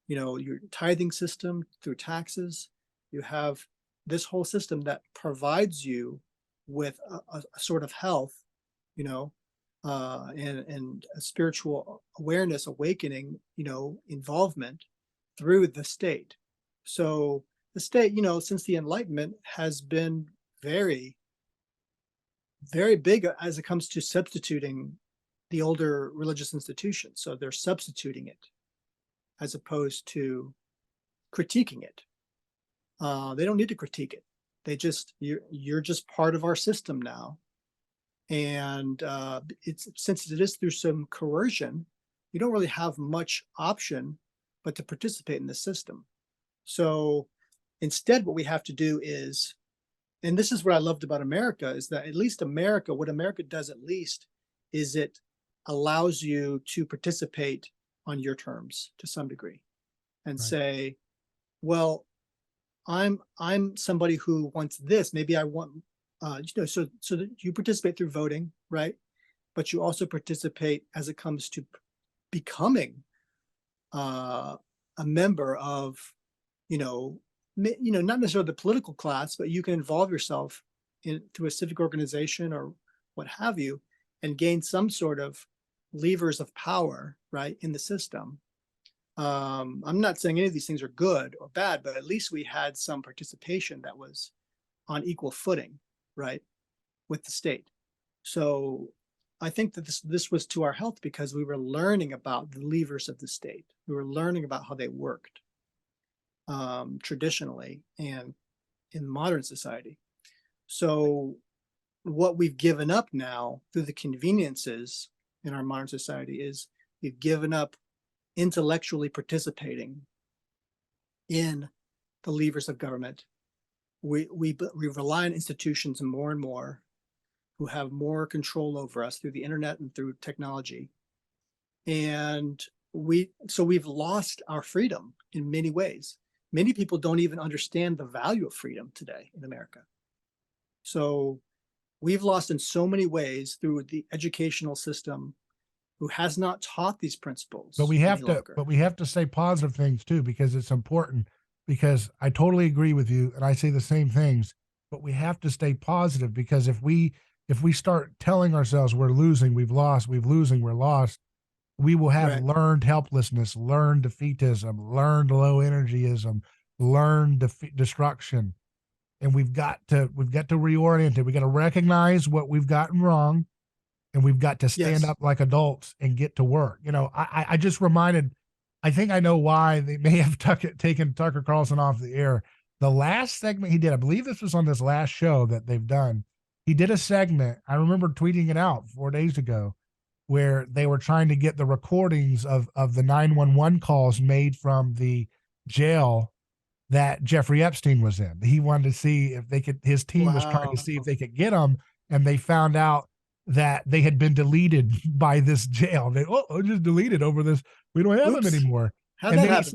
you know, your tithing system through taxes. You have this whole system that provides you with a sort of health, you know, and a spiritual awareness, awakening, you know, involvement through the state. So the state, you know, since the Enlightenment has been very, very big as it comes to substituting the older religious institutions. So they're substituting it as opposed to critiquing it. They don't need to critique it. They just, you're just part of our system now. And it's, since it is through some coercion, you don't really have much option but to participate in the system. So instead, what we have to do is, and this is what I loved about America, is that at least America, what America does at least is it allows you to participate on your terms to some degree and say, well, I'm somebody who wants this. Maybe I want, you know, so that you participate through voting, right? But you also participate as it comes to becoming a member of, you know, not necessarily the political class, but you can involve yourself through a civic organization or what have you, and gain some sort of levers of power, right, in the system. I'm not saying any of these things are good or bad, but at least we had some participation that was on equal footing, right, with the state. So I think that this was to our health because we were learning about the levers of the state. We were learning about how they worked traditionally and in modern society. So what we've given up now through the conveniences in our modern society is we've given up intellectually participating in the levers of government. We rely on institutions more and more who have more control over us through the internet and through technology. And we've lost our freedom in many ways. Many people don't even understand the value of freedom today in America. So we've lost in so many ways through the educational system who has not taught these principles. But we have to say positive things too, because it's important, because I totally agree with you. And I say the same things, but we have to stay positive, because if we start telling ourselves we're losing, we've lost, we're lost, we will have learned helplessness, learned defeatism, learned low energyism, learned destruction. And we've got to reorient it. We got to recognize what we've gotten wrong, and we've got to stand up like adults and get to work. I just reminded, I think I know why they may have taken Tucker Carlson off the air. The last segment he did, I believe this was on this last show that they've done. He did a segment, I remember tweeting it out 4 days ago, where they were trying to get the recordings of the 911 calls made from the jail that Jeffrey Epstein was in. He wanted to see if they could, his team was trying to see if they could get him, and they found out that they had been deleted by this jail. They just deleted over this. We don't have them anymore. How'd that happen?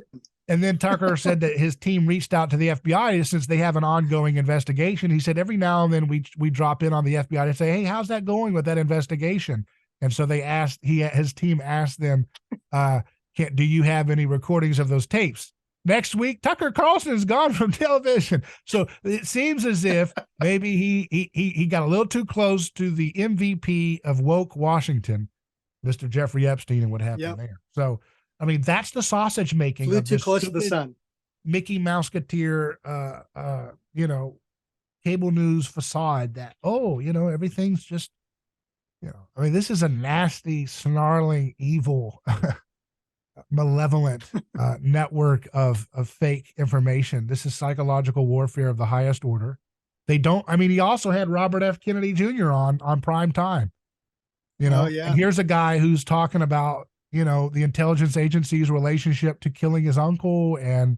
And then Tucker said that his team reached out to the FBI since they have an ongoing investigation. He said every now and then we drop in on the FBI to say, hey, how's that going with that investigation? And so they asked, his team asked them, do you have any recordings of those tapes? Next week, Tucker Carlson is gone from television. So it seems as if maybe he got a little too close to the MVP of woke Washington, Mr. Jeffrey Epstein, and what happened there. So, I mean, that's the sausage making. Flew too close to the sun. Mickey Mouseketeer, cable news facade that, everything's just, I mean, this is a nasty, snarling, evil, malevolent network of fake information. This is psychological warfare of the highest order. He also had Robert F. Kennedy Jr. on prime time, and here's a guy who's talking about, the intelligence agency's relationship to killing his uncle. And,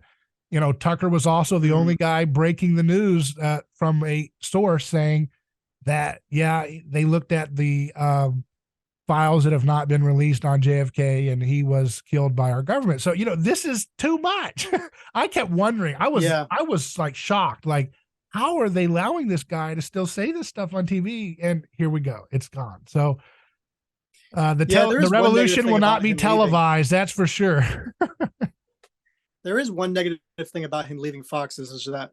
Tucker was also the only guy breaking the news from a source saying that, they looked at the files that have not been released on JFK, and he was killed by our government. So, this is too much. I kept wondering, I was like shocked, like, how are they allowing this guy to still say this stuff on TV? And here we go. It's gone. So the revolution will not be televised. That's for sure. There is one negative thing about him leaving Fox is that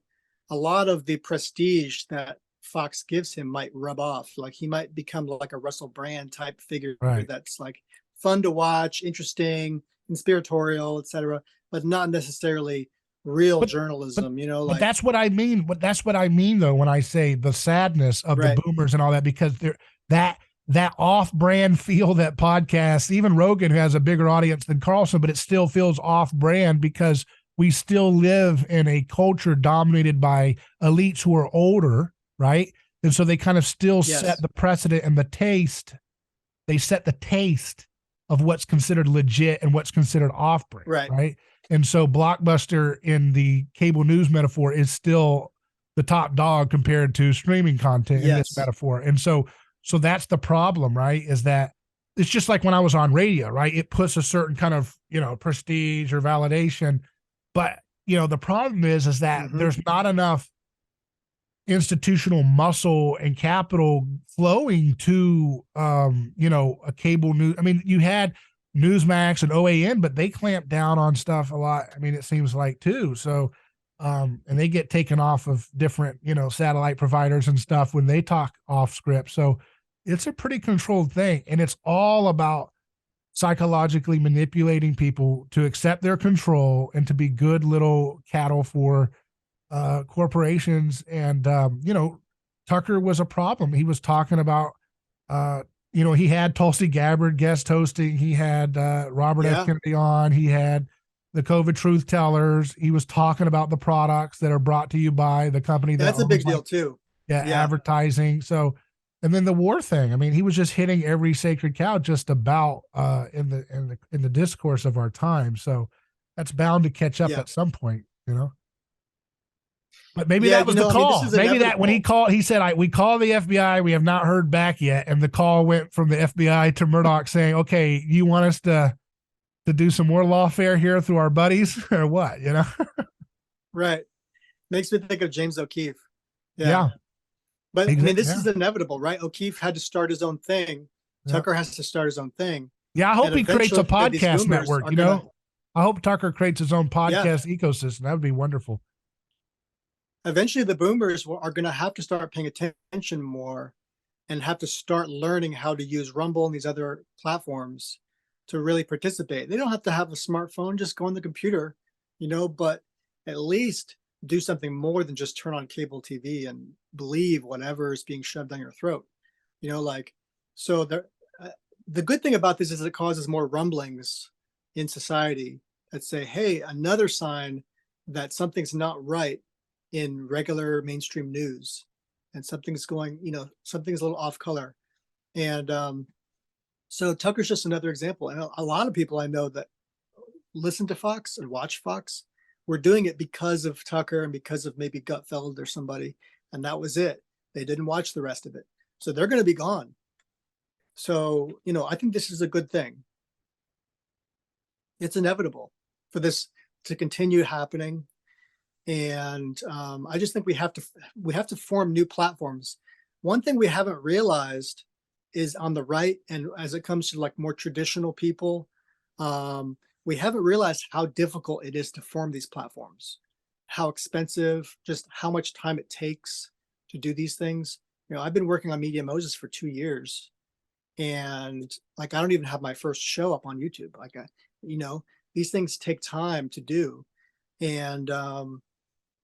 a lot of the prestige that Fox gives him might rub off. Like he might become like a Russell Brand type figure that's like fun to watch, interesting, conspiratorial, etc., but not necessarily real journalism. But that's what I mean. But that's what I mean, though, when I say the sadness of the boomers and all that, because that off-brand feel that podcasts, even Rogan, who has a bigger audience than Carlson, but it still feels off-brand because we still live in a culture dominated by elites who are older, right? And so they kind of still set the precedent and the taste. They set the taste of what's considered legit and what's considered off-brand, right? And so Blockbuster in the cable news metaphor is still the top dog compared to streaming content in this metaphor. And so that's the problem, right? Is that it's just like when I was on radio, right? It puts a certain kind of, prestige or validation. But, the problem is that there's not enough institutional muscle and capital flowing to, a cable news. I mean, you had Newsmax and OAN, but they clamped down on stuff a lot. I mean, it seems like too. So and they get taken off of different, satellite providers and stuff when they talk off script. So it's a pretty controlled thing, and it's all about psychologically manipulating people to accept their control and to be good little cattle for corporations. And Tucker was a problem. He was talking about he had Tulsi Gabbard guest hosting, he had Robert F. Kennedy on, he had the COVID truth tellers. He was talking about the products that are brought to you by the company. That's a big deal too. Yeah, advertising. So, and then the war thing. I mean, he was just hitting every sacred cow just about in the discourse of our time. So that's bound to catch up at some point, But maybe that was the call. Maybe that when he called, he said, "We call the FBI. We have not heard back yet." And the call went from the FBI to Murdoch saying, "Okay, you want us to do some more lawfare here through our buddies or what?" Right. Makes me think of James O'Keefe. Yeah. But I mean, this is inevitable, right? O'Keefe had to start his own thing. Tucker has to start his own thing. Yeah, I hope he creates a podcast network. I hope Tucker creates his own podcast ecosystem. That would be wonderful. Eventually, the boomers are going to have to start paying attention more and have to start learning how to use Rumble and these other platforms to really participate. They don't have to have a smartphone, just go on the computer, but at least do something more than just turn on cable TV and believe whatever is being shoved down your throat. So the good thing about this is it causes more rumblings in society that say, hey, another sign that something's not right in regular mainstream news, and something's going, something's a little off color. And so Tucker's just another example. And a lot of people I know that listen to Fox and watch Fox were doing it because of Tucker and because of maybe Gutfeld or somebody, and that was it. They didn't watch the rest of it. So they're going to be gone. So, I think this is a good thing. It's inevitable for this to continue happening. And I just think we have to form new platforms. One thing we haven't realized is on the right, and as it comes to like more traditional people, we haven't realized how difficult it is to form these platforms, how expensive, just how much time it takes to do these things. I've been working on Media Moses for 2 years, and I don't even have my first show up on YouTube. These things take time to do. And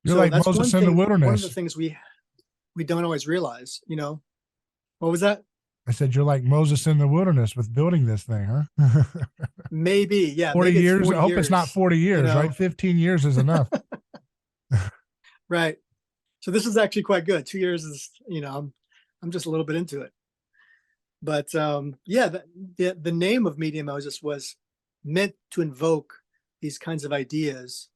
you're like Moses in the wilderness. One of the things we don't always realize, What was that? I said, you're like Moses in the wilderness with building this thing, huh? Maybe, yeah. 40 years. 40 I hope it's not 40 years, right? 15 years is enough. Right. So this is actually quite good. 2 years is, I'm just a little bit into it. But the name of Media Moses was meant to invoke these kinds of ideas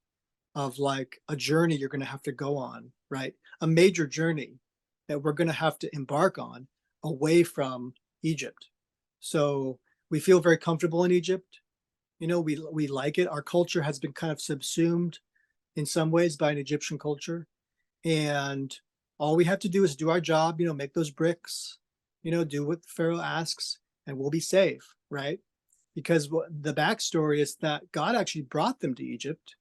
of like a journey you're going to have to go on, right? A major journey that we're going to have to embark on away from Egypt. So we feel very comfortable in Egypt. We like it. Our culture has been kind of subsumed in some ways by an Egyptian culture. And all we have to do is do our job, make those bricks, do what the Pharaoh asks, and we'll be safe, right? Because the backstory is that God actually brought them to Egypt,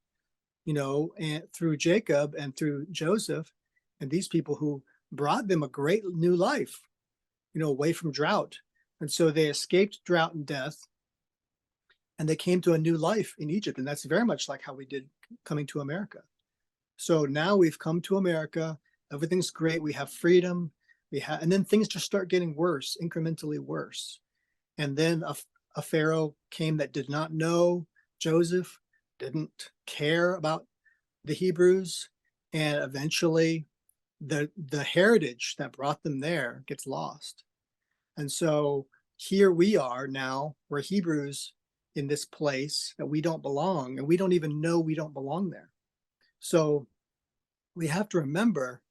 and through Jacob and through Joseph, and these people who brought them a great new life, away from drought. And so they escaped drought and death, and they came to a new life in Egypt. And that's very much like how we did coming to America. So now we've come to America, everything's great, we have freedom, and then things just start getting worse, incrementally worse. And then a Pharaoh came that did not know Joseph, didn't care about the Hebrews, and eventually the heritage that brought them there gets lost. And so here we are now, we're Hebrews in this place that we don't belong, and we don't even know we don't belong there. So we have to remember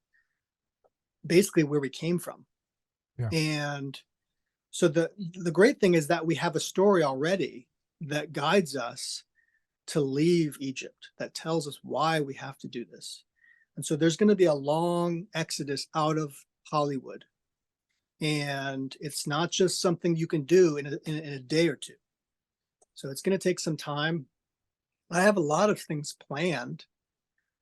basically where we came from. Yeah. And so the great thing is that we have a story already that guides us to leave Egypt, that tells us why we have to do this. And so there's going to be a long exodus out of Hollywood. And it's not just something you can do in a day or two. So it's going to take some time. I have a lot of things planned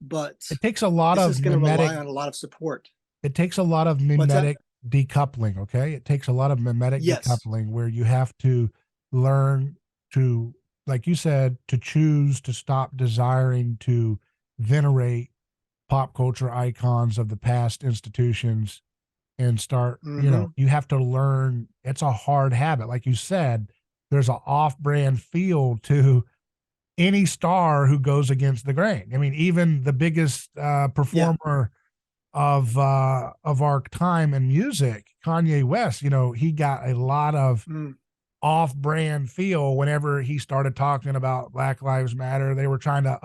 but It takes a lot this of is going to mimetic. rely on a lot of support. It takes a lot of What's that? mimetic decoupling. Okay. It takes a lot of mimetic Yes. decoupling where you have to learn to, like you said, to choose to stop desiring to venerate pop culture icons of the past institutions and start, Mm-hmm. you have to learn. It's a hard habit. Like you said, there's an off brand feel to any star who goes against the grain. I mean, even the biggest Yeah. performer of our time in music, Kanye West, he got a lot of Mm. off-brand feel whenever he started talking about Black Lives Matter. They were trying to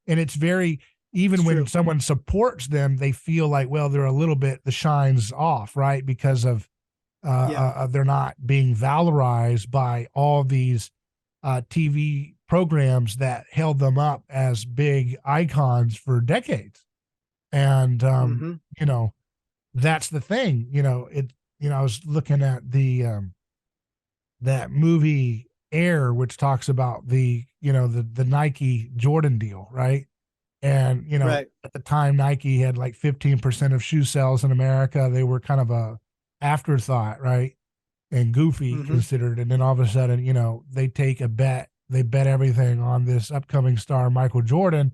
and it's very, It's even when true. someone supports them, they feel like, well, they're a little bit, the shine's off, right? Because of Yeah. they're not being valorized by all these TV programs that held them up as big icons for decades. And Mm-hmm. you know, that's the thing. I was looking at the that movie Air, which talks about the Nike Jordan deal, right? And Right. at the time Nike had like 15% of shoe sales in America. They were kind of a afterthought, right? And goofy Mm-hmm. considered. And then all of a sudden, they take a bet. They bet everything on this upcoming star, Michael Jordan,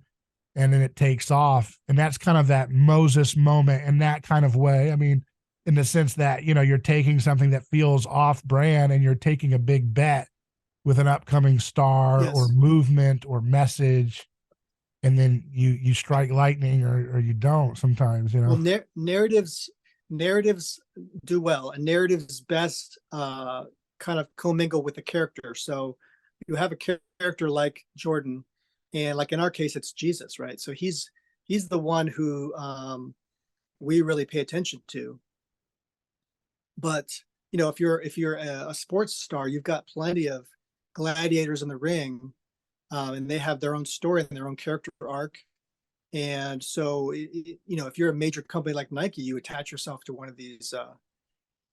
and then it takes off. And that's kind of that Moses moment in that kind of way. I mean, in the sense that, you're taking something that feels off brand and you're taking a big bet with an upcoming star or Yes. movement or message. And then you strike lightning or you don't sometimes, Well, narratives do well, and narratives best kind of commingle with the character. So you have a character like Jordan, and like in our case, it's Jesus, right? So he's the one who we really pay attention to. But if you're a sports star, you've got plenty of gladiators in the ring, and they have their own story and their own character arc. And so, if you're a major company like Nike, you attach yourself to one of these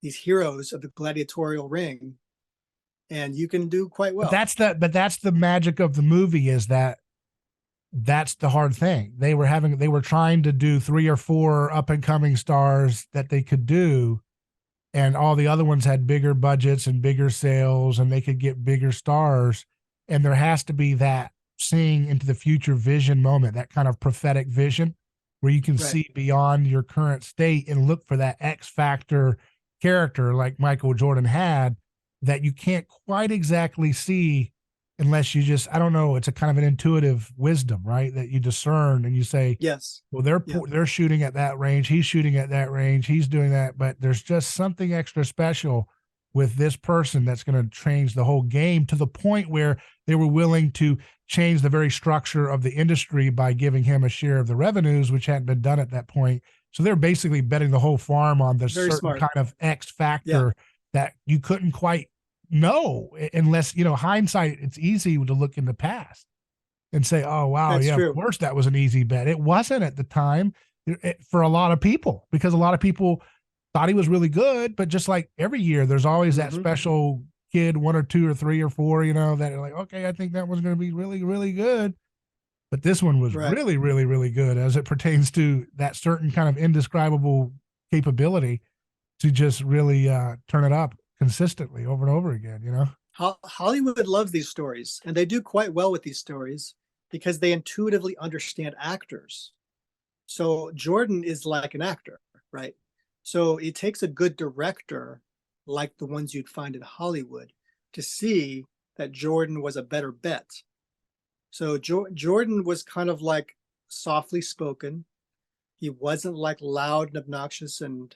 heroes of the gladiatorial ring, and you can do quite but well. that's the magic of the movie is that that's the hard thing. They were trying to do 3 or 4 up and coming stars that they could do, and all the other ones had bigger budgets and bigger sales and they could get bigger stars. And there has to be that seeing into the future vision moment, that kind of prophetic vision where you can Right. see beyond your current state and look for that X factor character like Michael Jordan had that you can't quite exactly see unless you just, I don't know, it's a kind of an intuitive wisdom, right? That you discern and you say, Yes. well, Yeah. they're shooting at that range. He's shooting at that range. He's doing that, but there's just something extra special with this person that's going to change the whole game to the point where they were willing to change the very structure of the industry by giving him a share of the revenues, which hadn't been done at that point. So they're basically betting the whole farm on this Very certain smart. kind of X Yeah. factor that you couldn't quite know unless, hindsight, it's easy to look in the past and say, oh, wow, That's yeah, of true. course that was an easy bet. It wasn't at the time for a lot of people because a lot of people thought he was really good. But just like every year, there's always that Mm-hmm. special kid, 1 or 2 or 3 or 4, that are like, okay, I think that was going to be really, really good. But this one was Right. really, really, really good as it pertains to that certain kind of indescribable capability to just really turn it up consistently over and over again. Hollywood loves these stories, and they do quite well with these stories because they intuitively understand actors. So Jordan is like an actor, right? So it takes a good director like the ones you'd find in Hollywood to see that Jordan was a better bet. So Jordan was kind of like softly spoken. He wasn't like loud and obnoxious and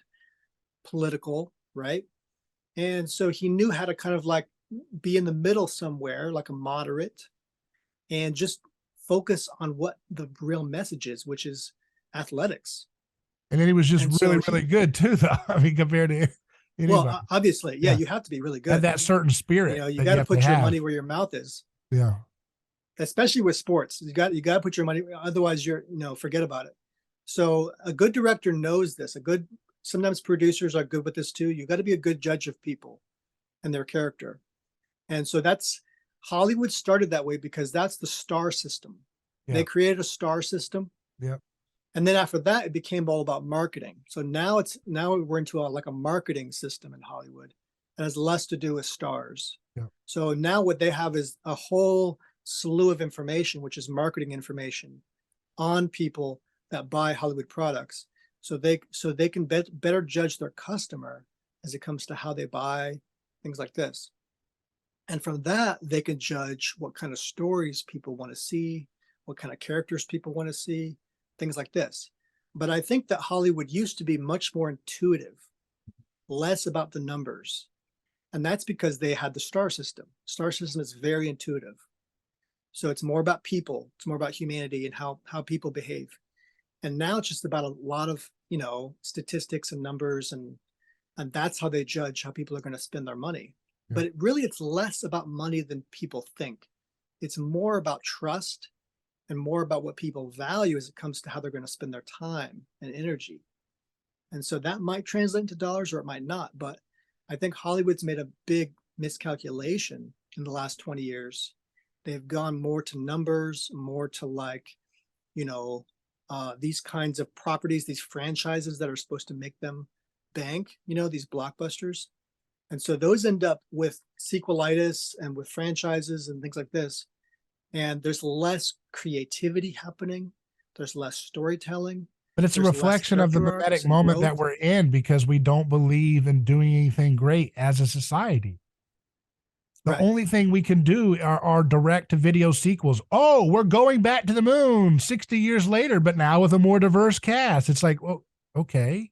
political, right? And so he knew how to kind of like be in the middle somewhere, like a moderate, and just focus on what the real message is, which is athletics. And then he was just And really, so really good too, though. I mean, compared to anybody. obviously, yeah, Yeah. you have to be really Had good. that certain spirit You that got you to have to put your have. money where your mouth is, Yeah. especially with sports. You got to put your money, otherwise forget about it. So a good director knows this. Sometimes producers are good with this too. You got to be a good judge of people and their character. And so Hollywood started that way because that's the star system. Yeah. They created a star system, Yeah. And then after that, it became all about marketing. So now we're into like a marketing system in Hollywood that has less to do with stars. Yeah. So now what they have is a whole slew of information, which is marketing information on people that buy Hollywood products. So they can better judge their customer as it comes to how they buy things like this. And from that, they can judge what kind of stories people want to see, what kind of characters people want to see, things like this. But I think that Hollywood used to be much more intuitive, less about the numbers. And that's because they had the star system. Star system is very intuitive. So it's more about people. It's more about humanity and how people behave. And now it's just about a lot of, statistics and numbers, and that's how they judge how people are going to spend their money. Yeah. But it's less about money than people think. It's more about trust and more about what people value as it comes to how they're going to spend their time and energy. And so that might translate into dollars or it might not. But I think Hollywood's made a big miscalculation in the last 20 years. They've gone more to numbers, more to like, these kinds of properties, these franchises that are supposed to make them bank, these blockbusters. And so those end up with sequelitis and with franchises and things like this. And there's less creativity happening. There's less storytelling. But it's a reflection of the mimetic moment that we're in, because we don't believe in doing anything great as a society. The only thing we can do are direct-to-video sequels. Oh, we're going back to the moon 60 years later, but now with a more diverse cast. It's like, well, okay.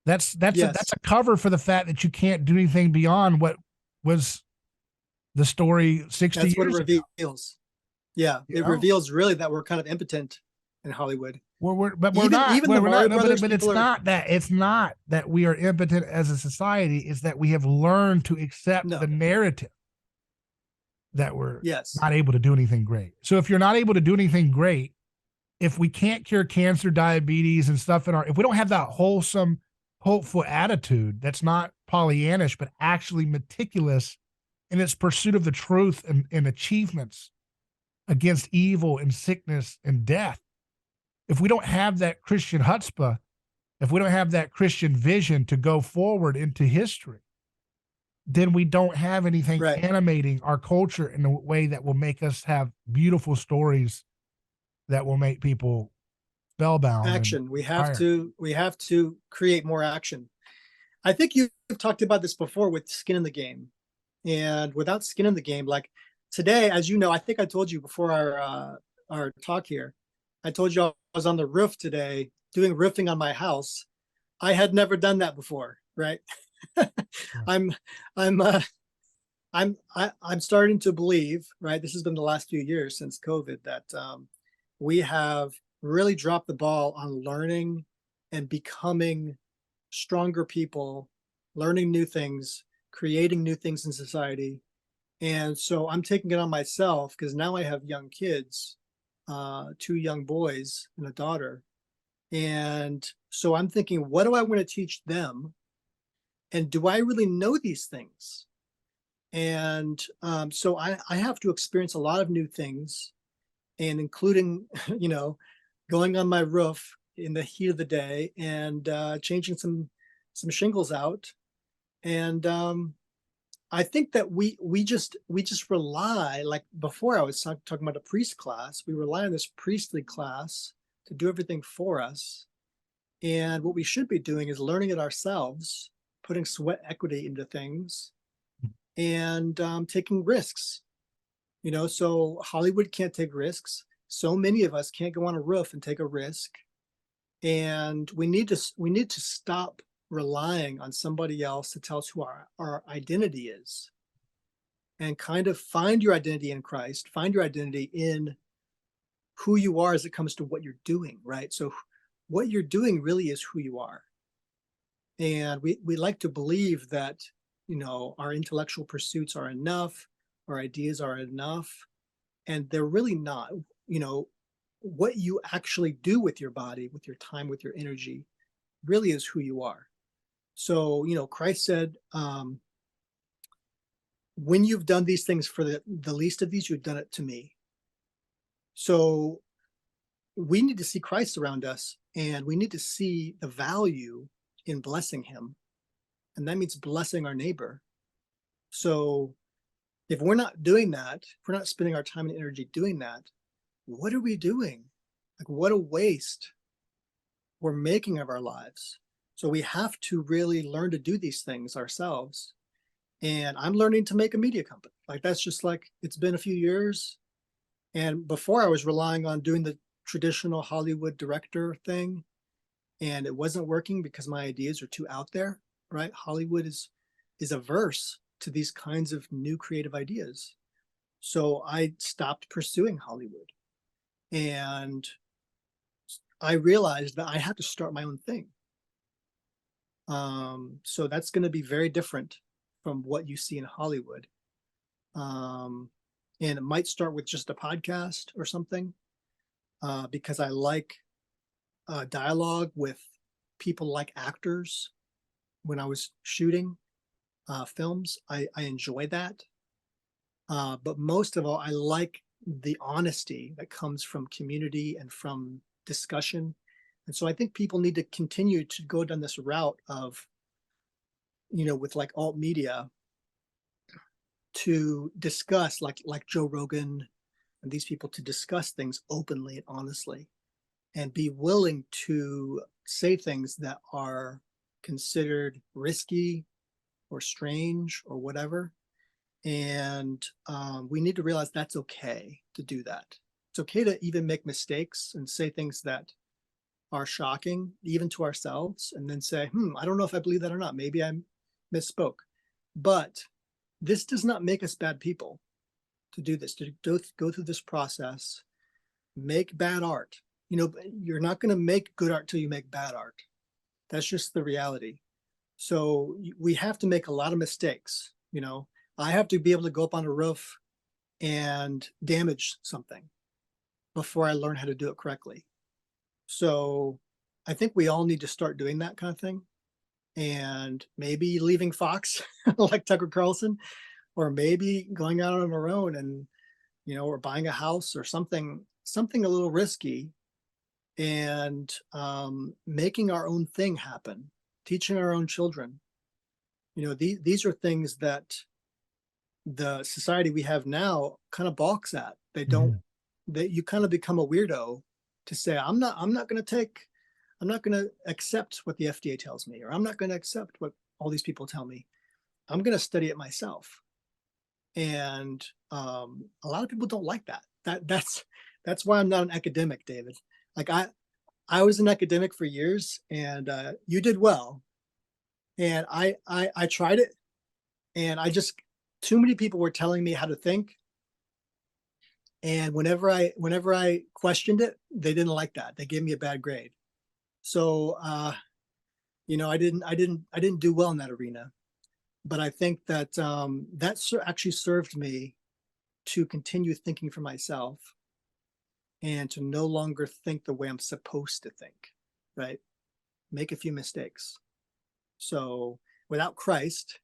That's a cover for the fact that you can't do anything beyond what was the story 60 years ago. That's what it reveals. Yeah, it reveals really that we're kind of impotent in Hollywood. But it's not that. It's not that we are impotent as a society. It's that we have learned to accept the narrative that we're not able to do anything great. So if you're not able to do anything great, if we can't cure cancer, diabetes, and stuff if we don't have that wholesome, hopeful attitude that's not Pollyannish, but actually meticulous in its pursuit of the truth and achievements against evil and sickness and death, if we don't have that Christian chutzpah, if we don't have that Christian vision to go forward into history, then we don't have anything animating our culture in a way that will make us have beautiful stories that will make people spellbound. Action. We have to create more action. I think you've talked about this before with skin in the game. And without skin in the game, like today, as you know, I think I told you before our talk here, I told you I was on the roof today doing roofing on my house. I had never done that before, right? I'm starting to believe, right? This has been the last few years since COVID that we have really dropped the ball on learning and becoming stronger people, learning new things, creating new things in society. And so I'm taking it on myself because now I have young kids, 2 young boys and a daughter. And so I'm thinking, what do I want to teach them? And do I really know these things? And so I have to experience a lot of new things, and including, going on my roof in the heat of the day and changing some shingles out. And I think that we just rely, like before I was talking about a priest class, we rely on this priestly class to do everything for us. And what we should be doing is learning it ourselves, putting sweat equity into things, and taking risks. So Hollywood can't take risks. So many of us can't go on a roof and take a risk. And we need to stop relying on somebody else to tell us who our identity is, and kind of find your identity in Christ, find your identity in who you are as it comes to what you're doing, right? So what you're doing really is who you are. And we like to believe that, our intellectual pursuits are enough, our ideas are enough, and they're really not. What you actually do with your body, with your time, with your energy, really is who you are. So, Christ said, when you've done these things for the least of these, you've done it to me. So, we need to see Christ around us, and we need to see the value in blessing him. And that means blessing our neighbor. So if we're not doing that, if we're not spending our time and energy doing that, what are we doing? Like, what a waste we're making of our lives. So we have to really learn to do these things ourselves. And I'm learning to make a media company. Like, that's just like, it's been a few years. And before I was relying on doing the traditional Hollywood director thing, and it wasn't working because my ideas are too out there, right? Hollywood is averse to these kinds of new creative ideas. So I stopped pursuing Hollywood. And I realized that I had to start my own thing. So that's going to be very different from what you see in Hollywood. And it might start with just a podcast or something, because I like dialogue with people like actors. When I was shooting films, I enjoy that. But most of all, I like the honesty that comes from community and from discussion. And so I think people need to continue to go down this route of, with like alt media, to discuss, like Joe Rogan and these people, to discuss things openly and honestly, and be willing to say things that are considered risky or strange or whatever. And we need to realize that's okay to do that. It's okay to even make mistakes and say things that are shocking, even to ourselves, and then say, I don't know if I believe that or not. Maybe I misspoke. But this does not make us bad people to do this, to go through this process, make bad art. You're not going to make good art till you make bad art. That's just the reality. So we have to make a lot of mistakes. I have to be able to go up on a roof and damage something before I learn how to do it correctly. So I think we all need to start doing that kind of thing, and maybe leaving Fox like Tucker Carlson, or maybe going out on our own and, or buying a house or something a little risky, and making our own thing happen, teaching our own children. These are things that the society we have now kind of balks at. They don't, that you kind of become a weirdo to say, I'm not going to accept what the FDA tells me, or I'm not going to accept what all these people tell me. I'm going to study it myself. And a lot of people don't like that. That's why I'm not an academic, David. Like, I was an academic for years, and you did well. And I tried it, and too many people were telling me how to think. And whenever I questioned it, they didn't like that. They gave me a bad grade. So, I didn't do well in that arena. But I think that that actually served me to continue thinking for myself, and to no longer think the way I'm supposed to think, right? Make a few mistakes. So without Christ,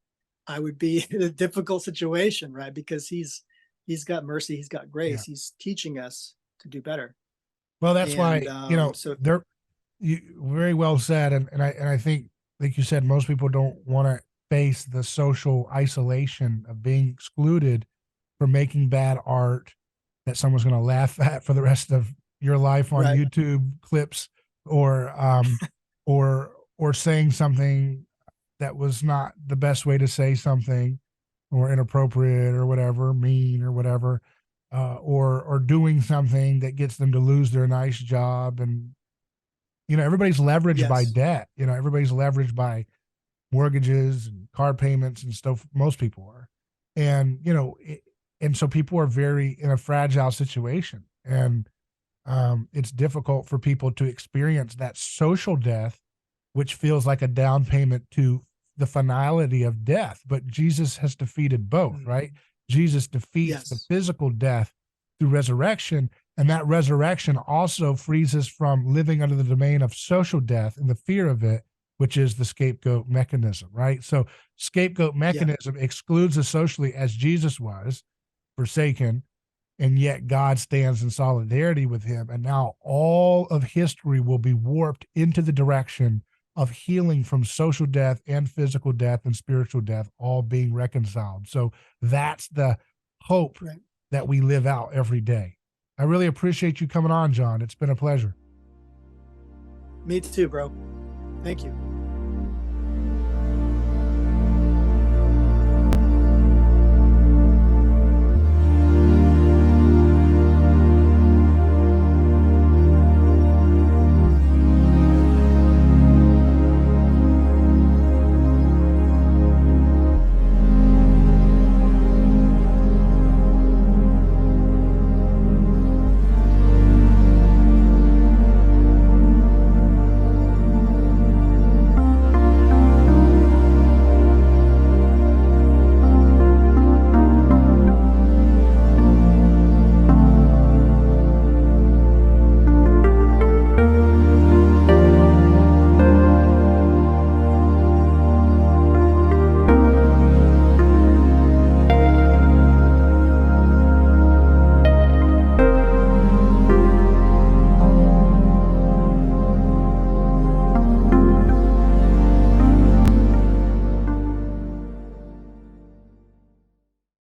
I would be in a difficult situation, right? Because he's got mercy, he's got grace, he's teaching us to do better. Well, that's why, so you very well said. And I think, like you said, most people don't want to face the social isolation of being excluded from making bad art that someone's going to laugh at for the rest of your life on YouTube clips, or saying something that was not the best way to say something, or inappropriate, or whatever, mean, or whatever, or doing something that gets them to lose their nice job. And everybody's leveraged by debt. Everybody's leveraged by mortgages and car payments and stuff. Most people are, and and so people are very in a fragile situation, and it's difficult for people to experience that social death, which feels like a down payment to the finality of death. But Jesus has defeated both, right? Jesus defeats the physical death through resurrection, and that resurrection also frees us from living under the domain of social death and the fear of it, which is the scapegoat mechanism, right? So scapegoat mechanism excludes us socially, as Jesus was forsaken, and yet God stands in solidarity with him. And now all of history will be warped into the direction of healing from social death and physical death and spiritual death, all being reconciled. So that's the hope that we live out every day. I really appreciate you coming on, Jon. It's been a pleasure. Me too, bro. Thank you.